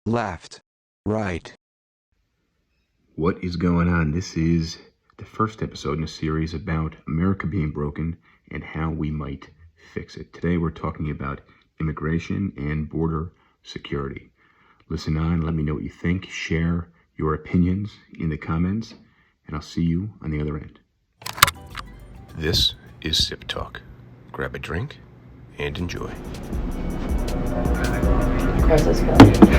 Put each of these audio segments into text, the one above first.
left, right. What is going on? This is the first episode in a series about America being broken and how we might fix it. Today we're talking about immigration and border security. Listen on, let me know what you think, share your opinions in the comments, and I'll see you on the other end. This is SipTalk. Grab a drink and enjoy. Where's this going?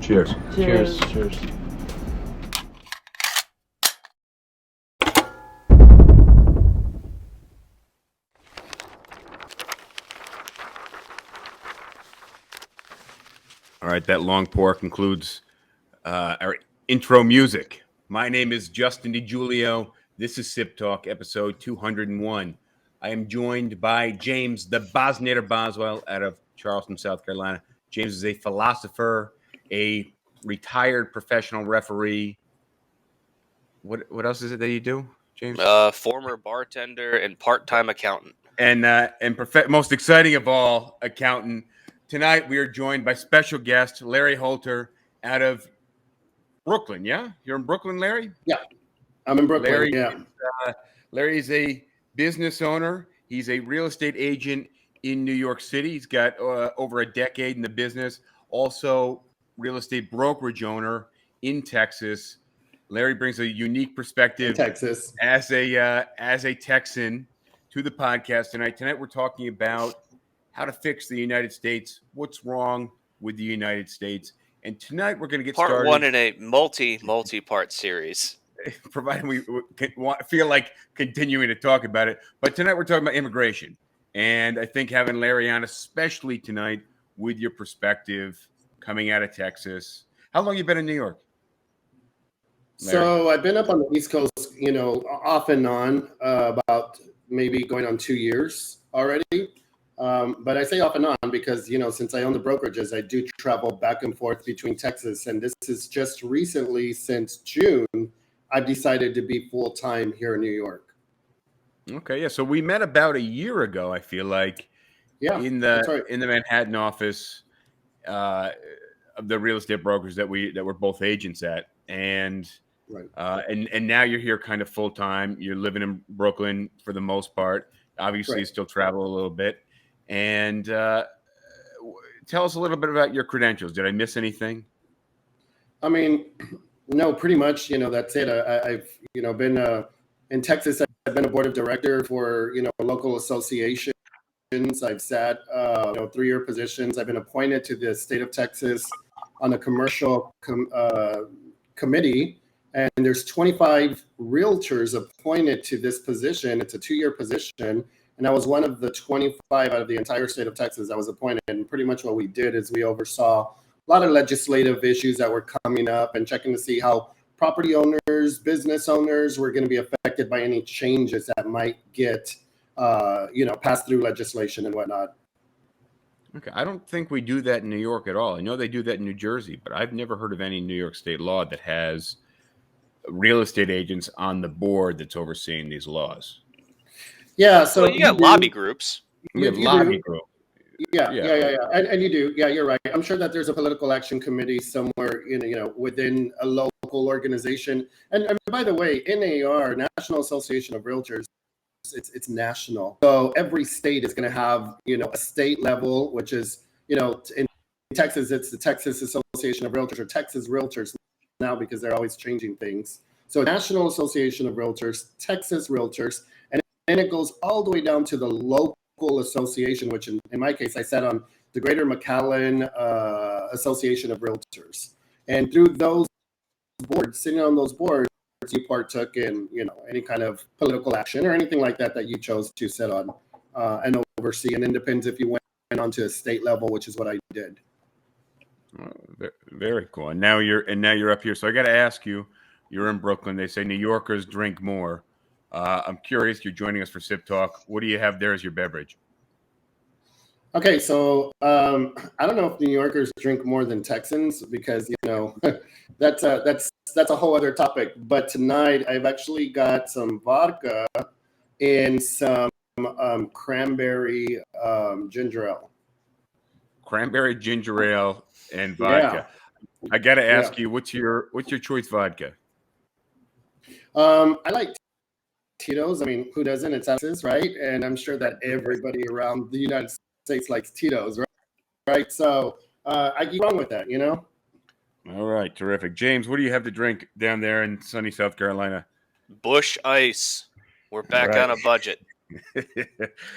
Cheers. Cheers. Cheers. All right, that long pour concludes our intro music. My name is Justin DiGiulio. This is Sip Talk, episode 201. I am joined by James, the Bosnator Boswell, out of Charleston, South Carolina. James is a philosopher, a retired professional referee. What else is it that you do, James? Former bartender and part-time accountant. And most exciting of all, accountant. Tonight we are joined by special guest Larry Holter out of Brooklyn. Yeah, you're in Brooklyn, Larry. Yeah, I'm in Brooklyn. Larry is a business owner. He's a real estate agent in New York City. He's got over a decade in the business. Also, real estate brokerage owner in Texas. Larry brings a unique perspective Texas as a Texan to the podcast tonight. Tonight we're talking about how to fix the United States, what's wrong with the United States. And tonight we're going to get Part started. one in a multi-part series. Provided we feel like continuing to talk about it. But tonight we're talking about immigration. And I think having Larry on, especially tonight, with your perspective coming out of Texas. How long have you been in New York, Larry? So I've been up on the East Coast, off and on, about maybe going on 2 years already. But I say off and on because, since I own the brokerages, I do travel back and forth between Texas. And this is just recently, since June, I've decided to be full-time here in New York. Okay, yeah. So we met about a year ago, I feel like, in the Manhattan office of the real estate brokers that we're both agents at. And right. And now you're here kind of full-time. You're living in Brooklyn for the most part. Obviously, Right. You still travel a little bit. And tell us a little bit about your credentials. Did I miss anything? I mean, no, pretty much, that's it. I've, been in Texas. I've been a board of director for, local associations. I've sat, 3-year positions. I've been appointed to the state of Texas on a commercial committee. And there's 25 realtors appointed to this position. It's a 2-year position. And I was one of the 25 out of the entire state of Texas that was appointed. And pretty much what we did is we oversaw a lot of legislative issues that were coming up and checking to see how property owners, business owners were going to be affected by any changes that might get, passed through legislation and whatnot. Okay. I don't think we do that in New York at all. I know they do that in New Jersey, but I've never heard of any New York state law that has real estate agents on the board that's overseeing these laws. Yeah, so you got lobby groups. We have lobby groups. Yeah. And you do. Yeah, you're right. I'm sure that there's a political action committee somewhere, within a local organization. And by the way, NAR, National Association of Realtors, it's national. So every state is going to have, a state level, which is, in Texas, it's the Texas Association of Realtors or Texas Realtors now because they're always changing things. So National Association of Realtors, Texas Realtors, and it goes all the way down to the local association, which in my case, I sat on the Greater McAllen Association of Realtors. And through those boards, sitting on those boards, you partook in, any kind of political action or anything like that you chose to sit on and oversee. And it depends if you went on to a state level, which is what I did. Oh, very cool. And now you're up here. So I got to ask you, you're in Brooklyn. They say New Yorkers drink more. I'm curious. You're joining us for Sip Talk. What do you have there as your beverage? Okay, so I don't know if New Yorkers drink more than Texans because that's a whole other topic. But tonight I've actually got some vodka and some cranberry ginger ale. Cranberry ginger ale and Yeah, vodka. I got to yeah. ask you, what's your choice vodka? I like Tito's. I mean, who doesn't? It's Texas, right? And I'm sure that everybody around the United States likes Tito's, right? So I get wrong with that, All right, terrific. James, what do you have to drink down there in sunny South Carolina? Bush Ice. We're back Right. on a budget.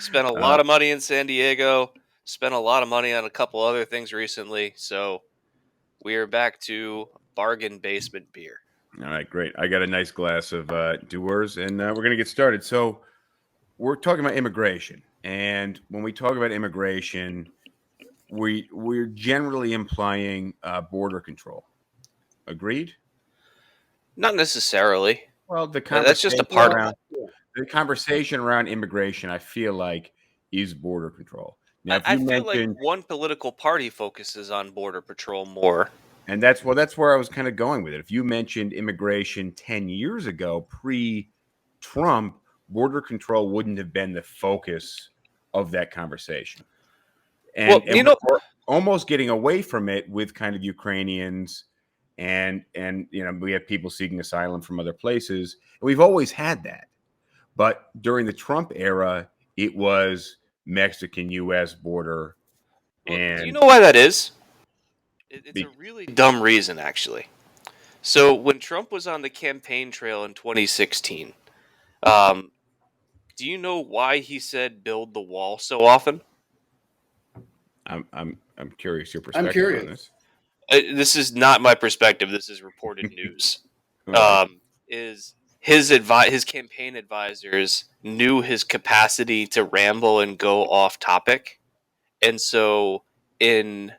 Spent a Uh, lot of money in San Diego. Spent a lot of money on a couple other things recently. So we are back to bargain basement beer. all right, great. I got a nice glass of Dewar's, and we're going to get started. So we're talking about immigration, and when we talk about immigration, we're generally implying border control. Agreed? Not necessarily. Well, the That's just a conversation part of around it. the conversation around immigration, I feel like, is border control. Now, if I you feel like mentioned, one political party focuses on border patrol more. and that's where I was kind of going with it. If you mentioned immigration 10 years ago, pre-Trump, border control wouldn't have been the focus of that conversation. Well, And we're almost getting away from it with kind of Ukrainians and we have people seeking asylum from other places. And we've always had that. But during the Trump era, it was Mexican US border. well, do you And know why that is? It's a be, really dumb reason, actually. So when Trump was on the campaign trail in 2016, um, do you know why he said "build the wall" so often? I'm curious your I'm perspective on curious. this. This is not my perspective. This is reported news. All right. Is his campaign advisors knew his capacity to ramble and go off topic, and so in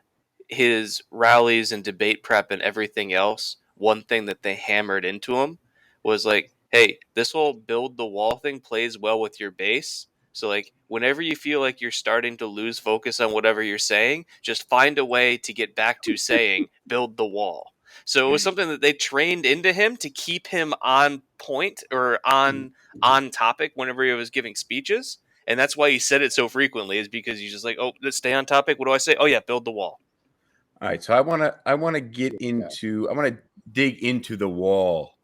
his rallies and debate prep and everything else, one thing that they hammered into him was like, hey, this whole build the wall thing plays well with your base. So like whenever you feel like you're starting to lose focus on whatever you're saying, just find a way to get back to saying build the wall. So it was something that they trained into him to keep him on point or on topic whenever he was giving speeches. And that's why he said it so frequently, is because he's just like, oh, let's stay on topic. What do I say? Oh yeah, build the wall. All right, so I want to dig into the wall,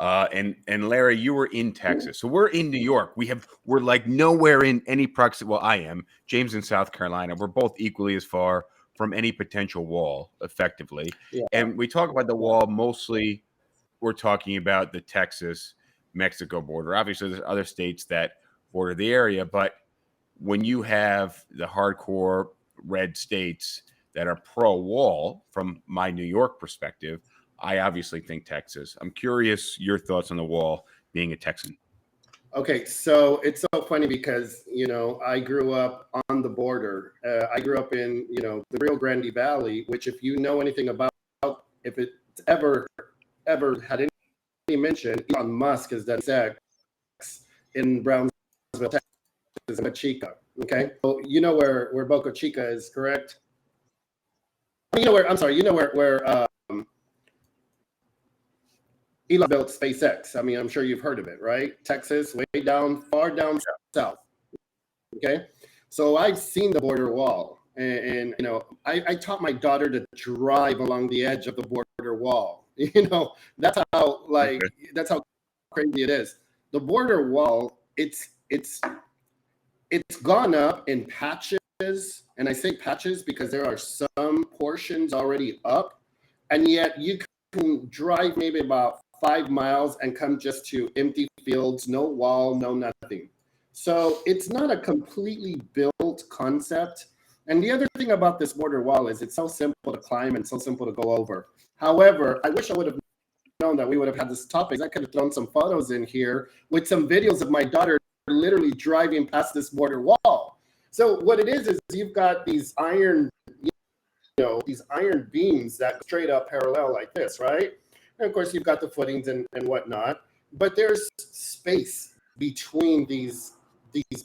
and Larry, you were in Texas, so we're in New York. We're like nowhere in any proximity. Well, I am. James in South Carolina. We're both equally as far from any potential wall, effectively. Yeah. And we talk about the wall mostly. We're talking about the Texas-Mexico border. Obviously, there's other states that border the area, but when you have the hardcore red states that are pro-wall, from my New York perspective, I obviously think Texas. I'm curious your thoughts on the wall, being a Texan. Okay, so it's so funny because I grew up on the border. I grew up in the Rio Grande Valley, which, if you know anything about, if it's ever had any mention, Elon Musk has done sex in Brownsville, Texas, in Boca Chica. Okay, so you know where Boca Chica is, correct? You know where? I'm sorry. You know where Elon built SpaceX. I mean, I'm sure you've heard of it, right? Texas, way down, far down south. Okay, so I've seen the border wall, and I taught my daughter to drive along the edge of the border wall. That's how that's how crazy it is. The border wall, it's gone up in patches, and I say patches because there are some portions already up, and yet you can drive maybe about 5 miles and come just to empty fields, no wall, no nothing. So it's not a completely built concept. And the other thing about this border wall is it's so simple to climb and so simple to go over. However, I wish I would have known that we would have had this topic. I could have thrown some photos in here with some videos of my daughter literally driving past this border wall. So what it is you've got these iron beams that go straight up parallel like this, right? And of course, you've got the footings and whatnot, but there's space between these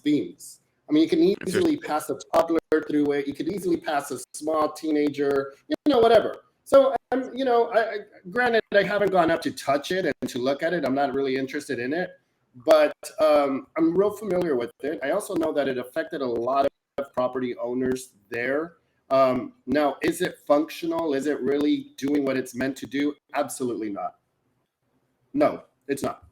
beams. I mean, you can easily pass a toddler through it. You could easily pass a small teenager, whatever. So, granted, I haven't gone up to touch it and to look at it. I'm not really interested in it, but I'm real familiar with it. I also know that it affected a lot of property owners there. Now, is it functional? Is it really doing what it's meant to do? Absolutely not. No, it's not.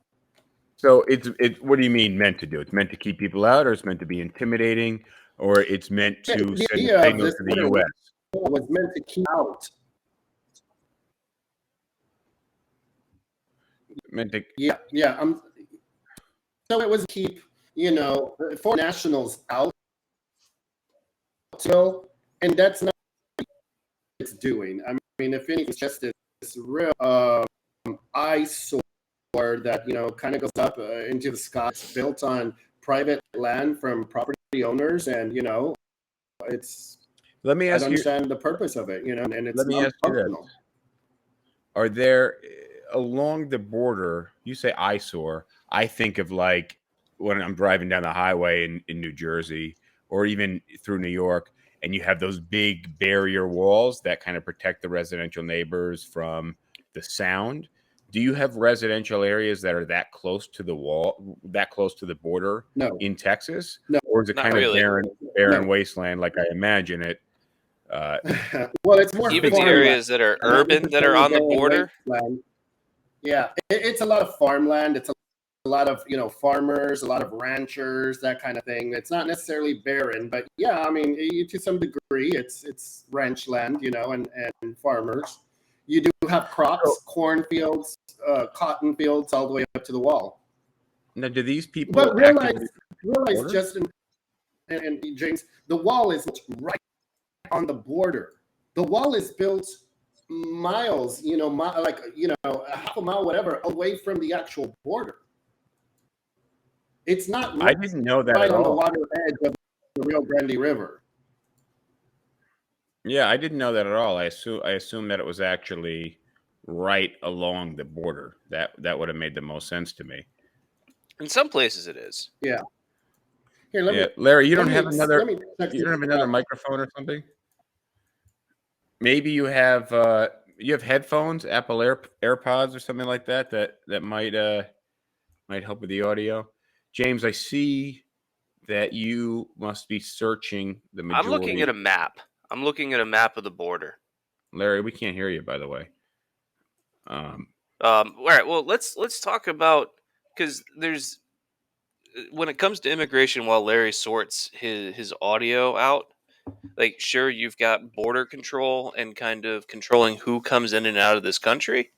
So it's what do you mean meant to do? It's meant to keep people out, or it's meant to be intimidating, or it's meant to The send idea a of signal this to the U.S. was meant to keep out. Meant to. Yeah. So it was keep, foreign nationals out. So, and that's not what it's doing. I mean, if anything, it's just this real eyesore that kind of goes up into the sky. It's built on private land from property owners, and it's. Let me I ask don't you. understand the purpose of it, and it's Let me not ask you this: functional. Are there along the border? You say eyesore. I think of like when I'm driving down the highway in New Jersey, or even through New York, and you have those big barrier walls that kind of protect the residential neighbors from the sound. Do you have residential areas that are that close to the wall, that close to the border No, in Texas? No. Or is it Not kind really. of barren No. wasteland like I imagine it? Well, it's more Even the farmland, areas that are not urban that are necessarily on the barren border. wasteland. Yeah, it's a lot of farmland. It's a lot of farmers, a lot of ranchers, that kind of thing. It's not necessarily barren, but yeah, I mean, to some degree, it's ranch land, and farmers. You do have crops, cornfields, cotton fields, all the way up to the wall. Now, do these people But actively realize, border? Justin and James, the wall is right on the border. The wall is built miles, a half a mile, whatever, away from the actual border. It's not I didn't know that right at on the all. water edge of the Rio Grande River. Yeah, I didn't know that at all. I assume that it was actually right along the border. That would have made the most sense to me. In some places, it is. Yeah. Here, let Yeah, me Larry, you let don't me have another let me check you don't have this another out. microphone or something? Maybe you have headphones, Apple AirPods or something like that that might help with the audio. James, I see that you must be searching the I'm looking at majority. a map. I'm looking at a map of the border. Larry, we can't hear you, by the way. All right. Well, let's talk about, because there's, when it comes to immigration, while Larry sorts his audio out, like, sure, you've got border control and kind of controlling who comes in and out of this country,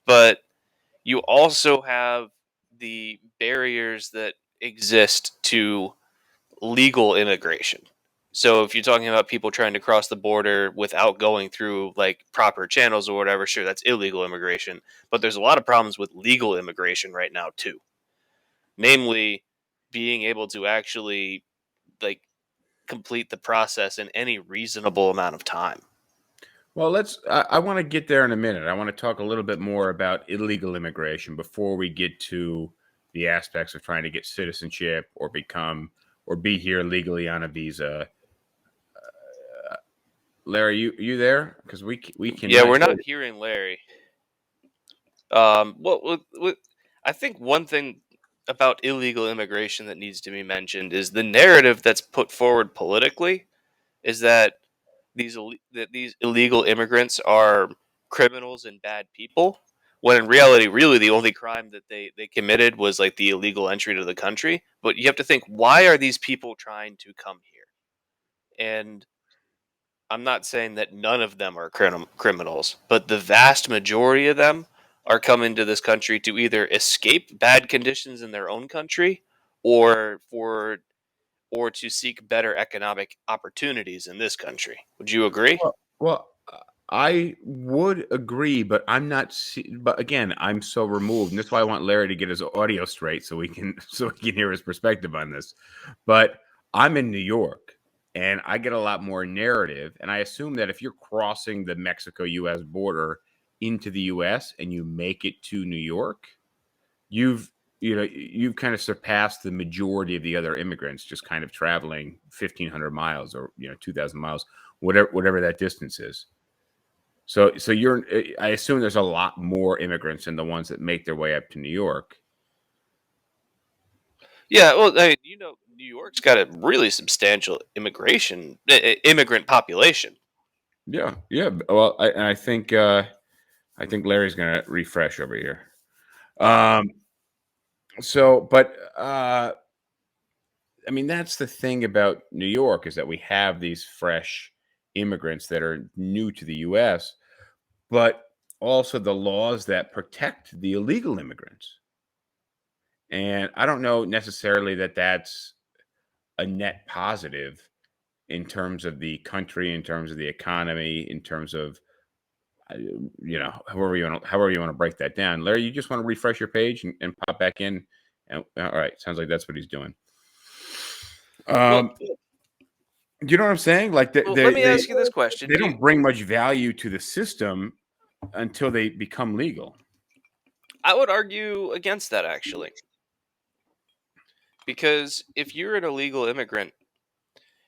but you also have the barriers that exist to legal immigration. So if you're talking about people trying to cross the border without going through like proper channels or whatever, sure, that's illegal immigration. But there's a lot of problems with legal immigration right now too. Namely, being able to actually like complete the process in any reasonable amount of time. Well, I want to get there in a minute. I want to talk a little bit more about illegal immigration before we get to the aspects of trying to get citizenship or be here legally on a visa. Larry, you there? Because we Yeah, cannot we're hear not you. hearing Larry. I think one thing about illegal immigration that needs to be mentioned is the narrative that's put forward politically is that these illegal immigrants are criminals and bad people, when in reality, really the only crime that they committed was like the illegal entry to the country. But you have to think, why are these people trying to come here? And I'm not saying that none of them are criminals, but the vast majority of them are coming to this country to either escape bad conditions in their own country or to seek better economic opportunities in this country. Would you agree? Well, I would agree, but I'm not. But again, I'm so removed, and that's why I want Larry to get his audio straight so we can hear his perspective on this. But I'm in New York, and I get a lot more narrative, and I assume that if you're crossing the Mexico-U.S. border into the U.S. and you make it to New York, you've you've kind of surpassed the majority of the other immigrants, just kind of traveling 1,500 miles or 2,000 miles, whatever that distance is. So I assume there's a lot more immigrants than the ones that make their way up to New York. Yeah, well, I mean, New York's got a really substantial immigrant population. Yeah. Well, I think Larry's gonna refresh over here. But I mean, that's the thing about New York, is that we have these fresh immigrants that are new to the U.S., but also the laws that protect the illegal immigrants. And I don't know necessarily that that's a net positive in terms of the country, in terms of the economy, in terms of however you want to break that down. Larry, you just want to refresh your page and pop back in. And all right, sounds like that's what he's doing. Well, Do you know what I'm saying? Like let me ask you this question: they don't bring much value to the system until they become legal. I would argue against that, actually, because if you're an illegal immigrant,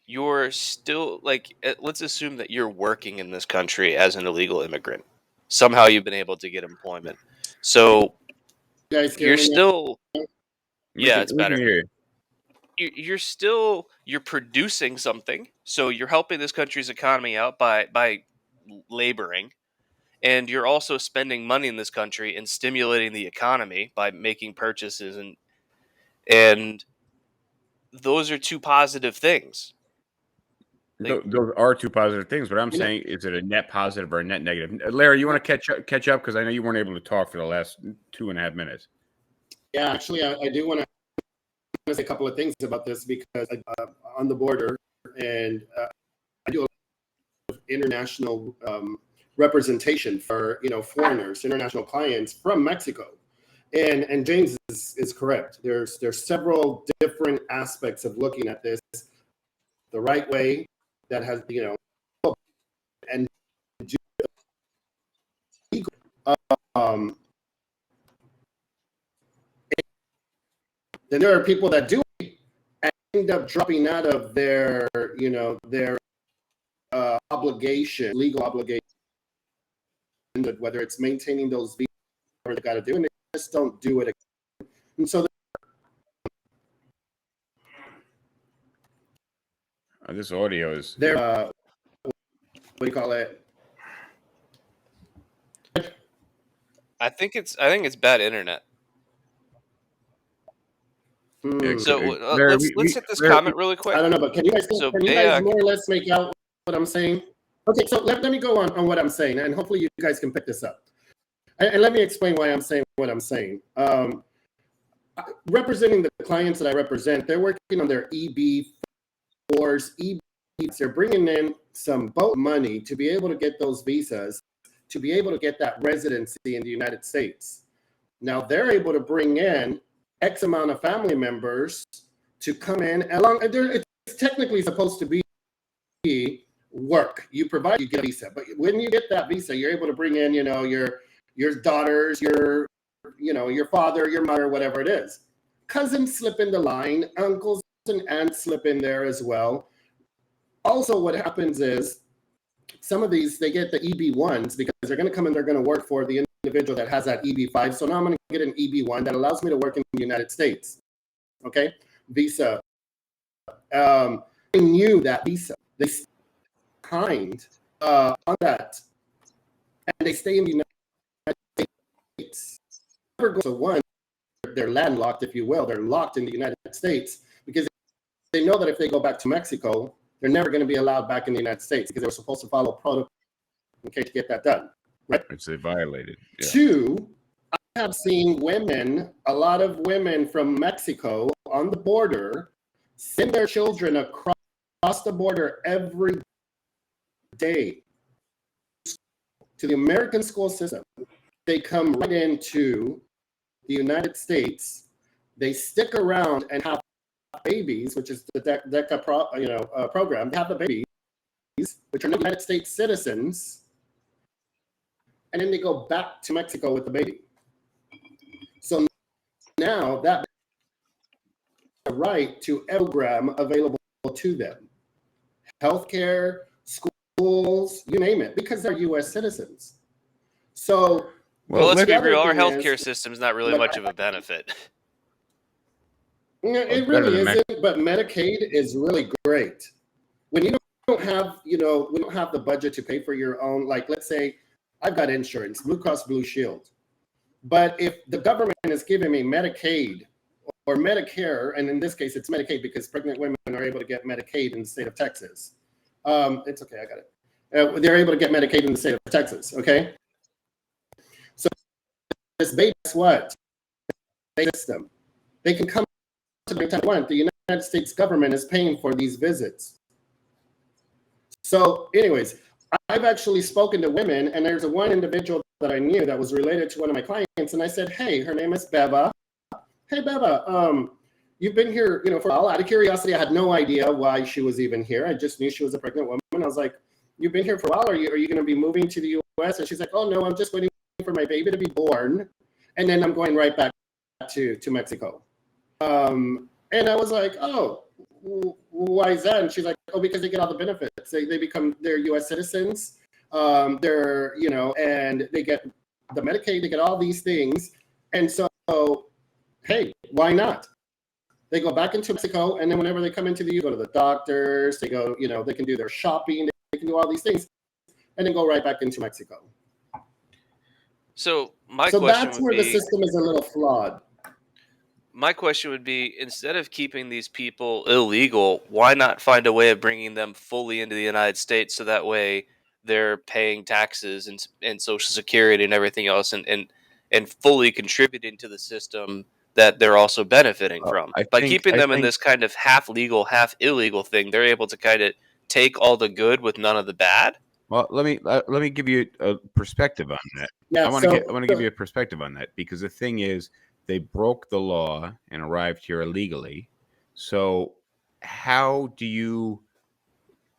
you're still let's assume that you're working in this country as an illegal immigrant. Somehow you've been able to get employment. So You guys hear you're me now? still it's We can better. hear you. You're producing something, so you're helping this country's economy out by laboring, and you're also spending money in this country and stimulating the economy by making purchases, and those are two positive things. Those are two positive things, but I'm saying, is it a net positive or a net negative? Larry, you want to catch up because I know you weren't able to talk for the last 2.5 minutes. Yeah, actually, I do want to say a couple of things about this, because on the border, and I do a lot of international representation for foreigners, international clients from Mexico, and James is correct. There's several different aspects of looking at this the right way that has and then there are people that do and end up dropping out of their obligation, legal obligation, whether it's maintaining those visas or they got to do, and they just don't do it again. And so This audio is they're what do you call it? I think it's bad internet. So let's hit this comment really quick. I don't know, but can you guys more or less make out what I'm saying? Okay, so let me go on what I'm saying, and hopefully you guys can pick this up. And let me explain why I'm saying what I'm saying. Representing the clients that I represent, they're working on their EB-4s, EB-4s. They're bringing in some boat money to be able to get those visas, to be able to get that residency in the United States. Now they're able to bring in X amount of family members to come in along. It's technically supposed to be work. You get a visa, but when you get that visa, you're able to bring in, your daughters, your father, your mother, whatever it is. Cousins slip in the line, uncles and aunts slip in there as well. Also, what happens is some of these, they get the EB-1s because they're going to come and they're going to work for the individual that has that EB-5. So now I'm going to get an EB-1 that allows me to work in the United States. Okay, visa. They knew that visa. They signed on that, and they stay in the United States. Never go to one. They're landlocked, if you will. They're locked in the United States because they know that if they go back to Mexico, they're never going to be allowed back in the United States because they were supposed to follow protocol to get that done. Right? Which they violated. Yeah. 2, I have seen a lot of women from Mexico on the border send their children across the border every day to the American school system. They come right into the United States. They stick around and have babies, which is the DECA program. They have the babies, which are United States citizens, and then they go back to Mexico with the baby. So now that right to every program available to them. Healthcare, schools, you name it, because they're U.S. citizens. So, well, let's be the other real. Our thing healthcare is, system is not really like, much of a benefit. it better really than isn't, but Medicaid is really great. When you don't have, we don't have the budget to pay for your own, like, let's say I've got insurance, Blue Cross Blue Shield. But if the government is giving me Medicaid or Medicare, and in this case, it's Medicaid because pregnant women are able to get Medicaid in the state of Texas. It's okay, I got it. They're able to get Medicaid in the state of Texas, okay? So this base what? System. They can come to the time they want. The United States government is paying for these visits. So anyways, I've actually spoken to women, and there's one individual that I knew that was related to one of my clients, and I said, hey, her name is Beba. Hey, Beba, you've been here, for a while. Out of curiosity, I had no idea why she was even here. I just knew she was a pregnant woman. I was like, you've been here for a while. Are you going to be moving to the U.S.? And she's like, oh, no, I'm just waiting for my baby to be born, and then I'm going right back to Mexico. And I was like, oh, why is that? And she's like, oh, because they get all the benefits. They're U.S. citizens. They're, and they get the Medicaid, they get all these things. And so, hey, why not? They go back into Mexico, and then whenever they come into the U.S., go to the doctors, they go, they can do their shopping, they can do all these things, and then go right back into Mexico. So that's where the system is a little flawed. My question would be, instead of keeping these people illegal, why not find a way of bringing them fully into the United States so that way they're paying taxes and Social Security and everything else and fully contributing to the system that they're also benefiting from? By keeping them in this kind of half legal, half illegal thing, they're able to kind of take all the good with none of the bad. Well, let me give you a perspective on that. Yeah, I want to give you a perspective on that, because the thing is, they broke the law and arrived here illegally. So how do you,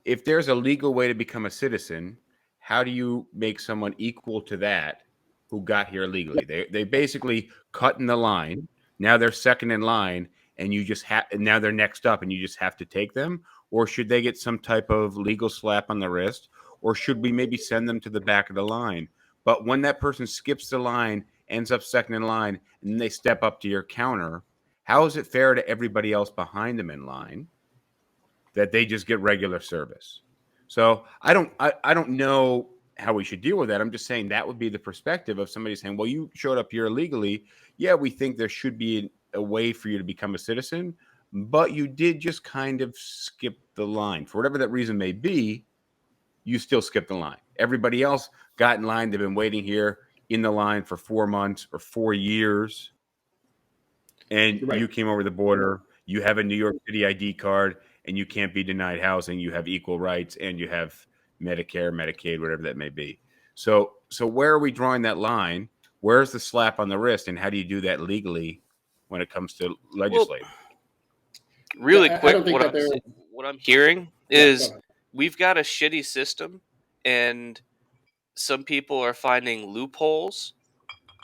if there's a legal way to become a citizen, how do you make someone equal to that who got here illegally? They basically cut in the line. Now they're second in line, and now they're next up, and you just have to take them? Or should they get some type of legal slap on the wrist? Or should we maybe send them to the back of the line? But when that person skips the line, ends up second in line, and then they step up to your counter, how is it fair to everybody else behind them in line that they just get regular service? So I don't know how we should deal with that. I'm just saying that would be the perspective of somebody saying, well, you showed up here illegally. Yeah, we think there should be a way for you to become a citizen, but you did just kind of skip the line. For whatever that reason may be, you still skipped the line. Everybody else got in line. They've been waiting here in the line for 4 months or 4 years. And you came over the border. You have a New York City ID card, and you can't be denied housing. You have equal rights, and you have Medicare, Medicaid, whatever that may be. So where are we drawing that line? Where's the slap on the wrist, and how do you do that legally when it comes to legislating? Well, really quick, what I'm hearing is we've got a shitty system, and some people are finding loopholes,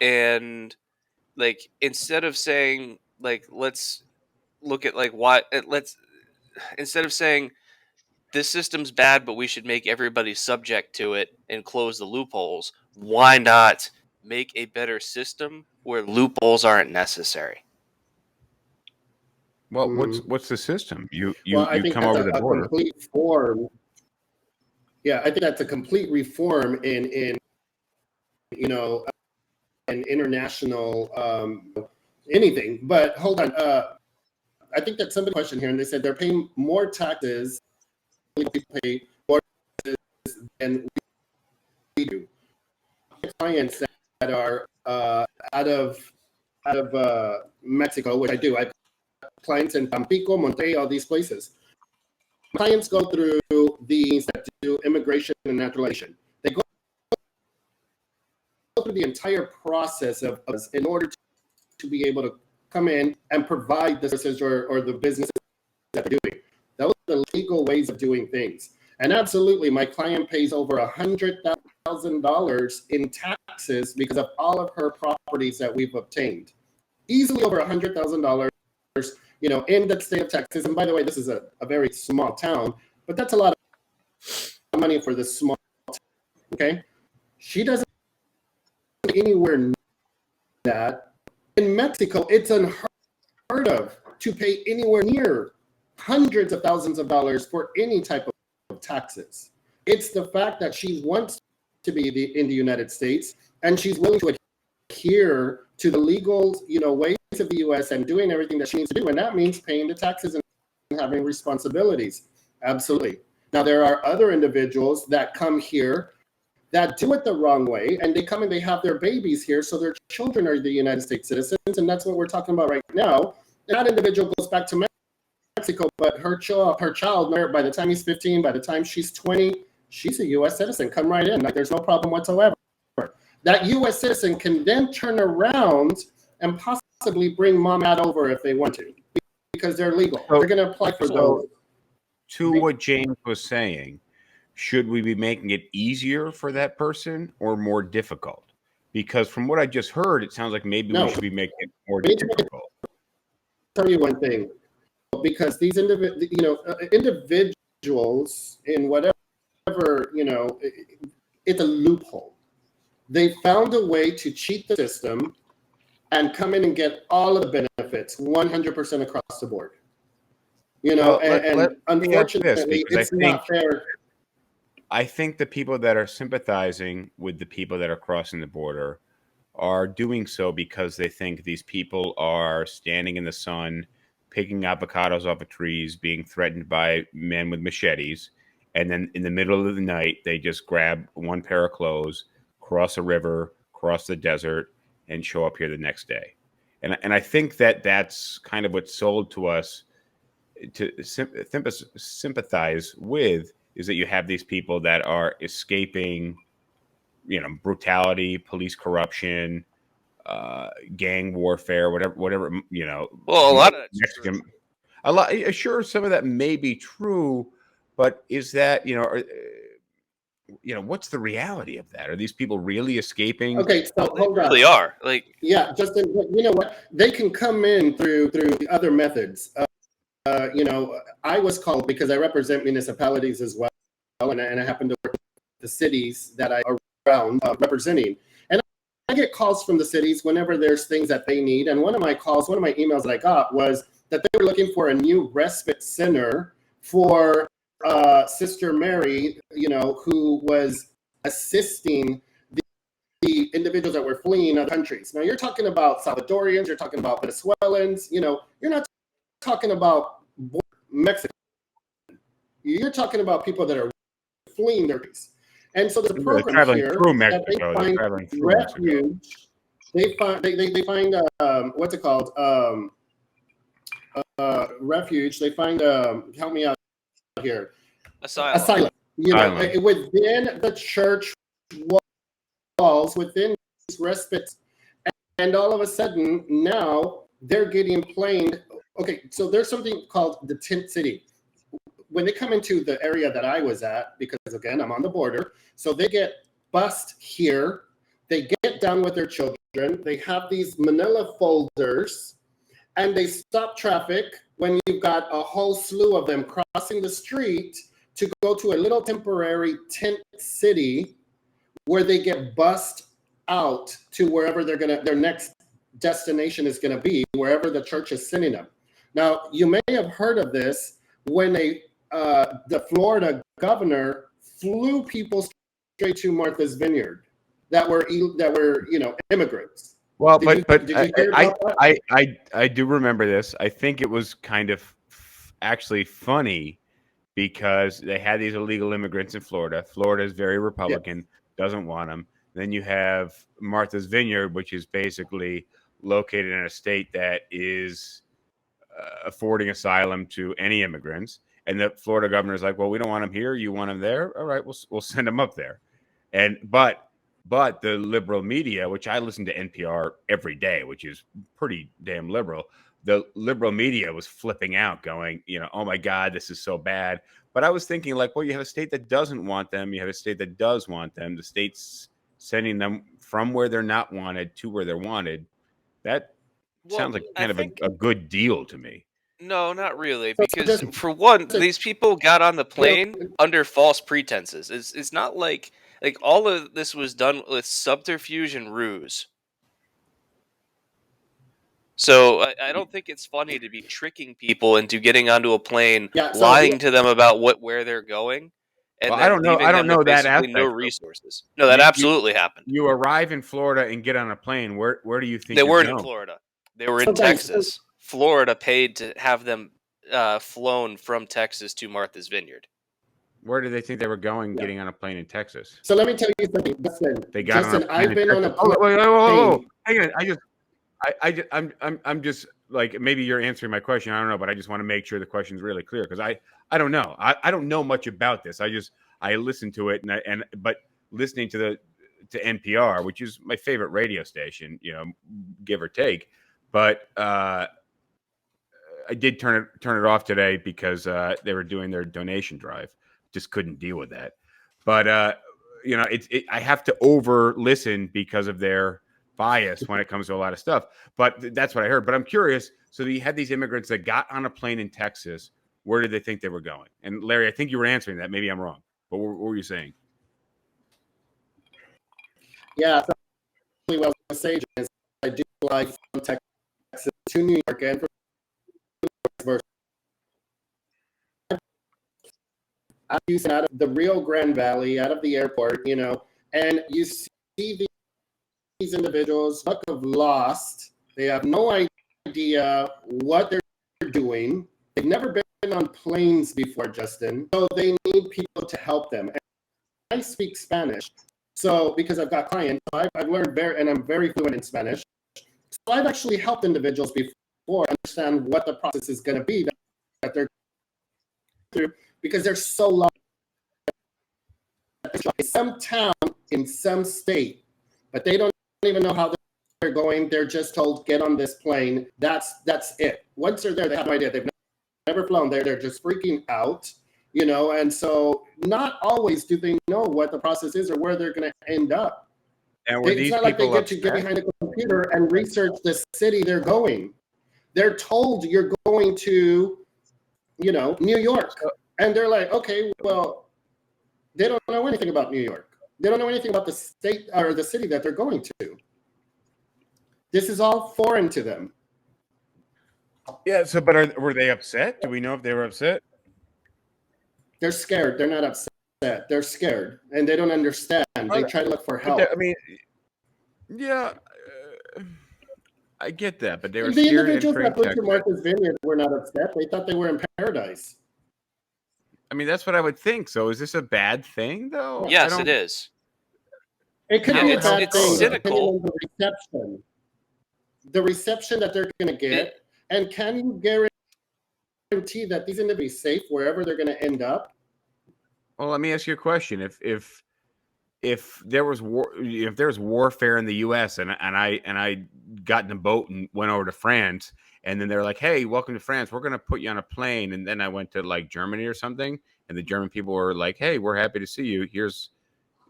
and like, instead of saying, like, let's look at, like, instead of saying this system's bad but we should make everybody subject to it and close the loopholes, why not make a better system where loopholes aren't necessary? Well, what's the system? You think come over the border. Complete form. Yeah, I think that's a complete reform in an international anything. But hold on, I think that somebody questioned here, and they said they're paying more taxes. We pay more taxes than we do. Clients that are out of Mexico, which I do. I have clients in Tampico, Monterrey, all these places. Clients go through these that do immigration and naturalization. They go through the entire process of in order to be able to come in and provide the services or the businesses that they're doing. Those are the legal ways of doing things. And absolutely, my client pays over $100,000 in taxes because of all of her properties that we've obtained. easily over $100,000, in the state of Texas. And by the way, this is a very small town, but that's a lot of money for this small town. Okay, she doesn't anywhere near that. In Mexico, it's unheard of to pay anywhere near hundreds of thousands of dollars for any type of taxes. It's the fact that she wants to be in the United States, and she's willing to adhere to the legal, ways of the U.S. and doing everything that she needs to do, and that means paying the taxes and having responsibilities. Absolutely. Now, there are other individuals that come here that do it the wrong way, and they come and they have their babies here, so their children are the United States citizens, and that's what we're talking about right now. And that individual goes back to Mexico, but her child, by the time he's 15, by the time she's 20, she's a U.S. citizen. Come right in. Like, there's no problem whatsoever. That U.S. citizen can then turn around and possibly bring mom and dad over if they want to, because they're legal. They're going to apply for those. To what James was saying, should we be making it easier for that person or more difficult? Because from what I just heard, it sounds like maybe we should be making it more difficult. I'll tell you one thing, because these individuals in whatever, it's a loophole. They found a way to cheat the system and come in and get all of the benefits 100% across the board. Unfortunately, it's not fair. I think the people that are sympathizing with the people that are crossing the border are doing so because they think these people are standing in the sun, picking avocados off of trees, being threatened by men with machetes, and then in the middle of the night, they just grab one pair of clothes, cross a river, cross the desert, and show up here the next day. And I think that that's kind of what's sold to us to sympathize with, is that you have these people that are escaping, brutality, police corruption, gang warfare, whatever. Well, a lot of Mexican, sure, some of that may be true, but is that what's the reality of that? Are these people really escaping? Okay, so hold on. They are Justin. You know what? They can come in through other methods. I was called because I represent municipalities as well, and I happen to work with the cities that I are around representing. And I get calls from the cities whenever there's things that they need. And one of my emails that I got was that they were looking for a new respite center for Sister Mary, who was assisting the individuals that were fleeing other countries. Now, you're talking about Salvadorians, you're talking about Venezuelans, you're not talking about Mexico. You're talking about people that are fleeing their countries. And so there's a program here that they find refuge. They find what's it called? Refuge. They find help me out here. Asylum. Within the church walls, within these respites, and all of a sudden now they're getting planed. Okay, so there's something called the tent city. When they come into the area that I was at, because again, I'm on the border, so they get bused here, they get down with their children, they have these manila folders, and they stop traffic when you've got a whole slew of them crossing the street to go to a little temporary tent city where they get bussed out to wherever their next destination is gonna be, wherever the church is sending them. Now, you may have heard of this when the Florida governor flew people straight to Martha's Vineyard that were immigrants. Well, I do remember this. I think it was kind of actually funny because they had these illegal immigrants in Florida. Florida is very Republican, doesn't want them. Then you have Martha's Vineyard, which is basically located in a state that is affording asylum to any immigrants. And the Florida governor is like, well, we don't want them here. You want them there? All right, we'll send them up there. And but the liberal media, which I listen to NPR every day, which is pretty damn liberal, the liberal media was flipping out, going, oh my God, this is so bad. But I was thinking, like, well, you have a state that doesn't want them. You have a state that does want them. The state's sending them from where they're not wanted to where they're wanted. That Well, Sounds like I kind of think a good deal to me. no, not really, So because just for one, these people got on the real, plane under false pretenses. It's not like all of this was done with subterfuge and ruse. So I don't think it's funny to be tricking people into getting onto a plane, yeah. So lying to them about where they're going, and Well, I then don't know. I leaving don't them with know that basically no aspect. resources. No, that You absolutely happened. you arrive in Florida and get on a plane. Where do you think They you're weren't in going? Florida. They were in so guys, Texas. Florida paid to have them flown from Texas to Martha's Vineyard. Where do they think they were going? yeah. Getting on a plane in Texas. So let me tell you something. Listen, They got on a Justin, plane I've in been on a Texas. Oh, wait, whoa, whoa, whoa, plane. hang on. I'm just like maybe you're answering my question. I don't know, but I just want to make sure the question's really clear because I don't know. I don't know much about this. I listen to it but listening to NPR, which is my favorite radio station, give or take. But I did turn it off today because they were doing their donation drive. Just couldn't deal with that. But I have to over listen because of their bias when it comes to a lot of stuff. But that's what I heard. But I'm curious. So you had these immigrants that got on a plane in Texas. Where did they think they were going? And Larry, I think you were answering that. Maybe I'm wrong. But what were you saying? Yeah, so what I was saying is I do fly from Texas to New York and from I'm using out of the Rio Grande Valley, out of the airport, and you see these individuals look of lost. They have no idea what they're doing. They've never been on planes before, Justin. So they need people to help them. And I speak Spanish. So because I've got clients, I've learned and I'm very fluent in Spanish. So I've actually helped individuals before understand what the process is going to be that they're through because they're so lost. Some town in some state, but they don't even know how they're going. They're just told, get on this plane. That's it. Once they're there, they have no idea. They've never flown there. They're just freaking out, and so not always do they know what the process is or where they're going to end up. And It's not like they get to get behind a computer and research the city they're going. They're told you're going to, New York. And they're like, okay, well, they don't know anything about New York. They don't know anything about the state or the city that they're going to. This is all foreign to them. Yeah. So, but were they upset? Do we know if they were upset? They're scared. They're not upset. They're scared, and they don't understand. They try to look for help. I mean, yeah, I get that, but they were the scared. individuals that moved to Martha's Vineyard were not upset. They thought they were in paradise. I mean, that's what I would think. So, is this a bad thing, though? Yes, it is. It could be a bad it's thing. cynical. The reception that they're going to get, and can you guarantee that these are going to be safe wherever they're going to end up? Well, let me ask you a question. If there was if there's warfare in the U.S. and I got in a boat and went over to France, and then they're like, "Hey, welcome to France. We're going to put you on a plane," and then I went to like Germany or something, and the German people were like, "Hey, we're happy to see you. Here's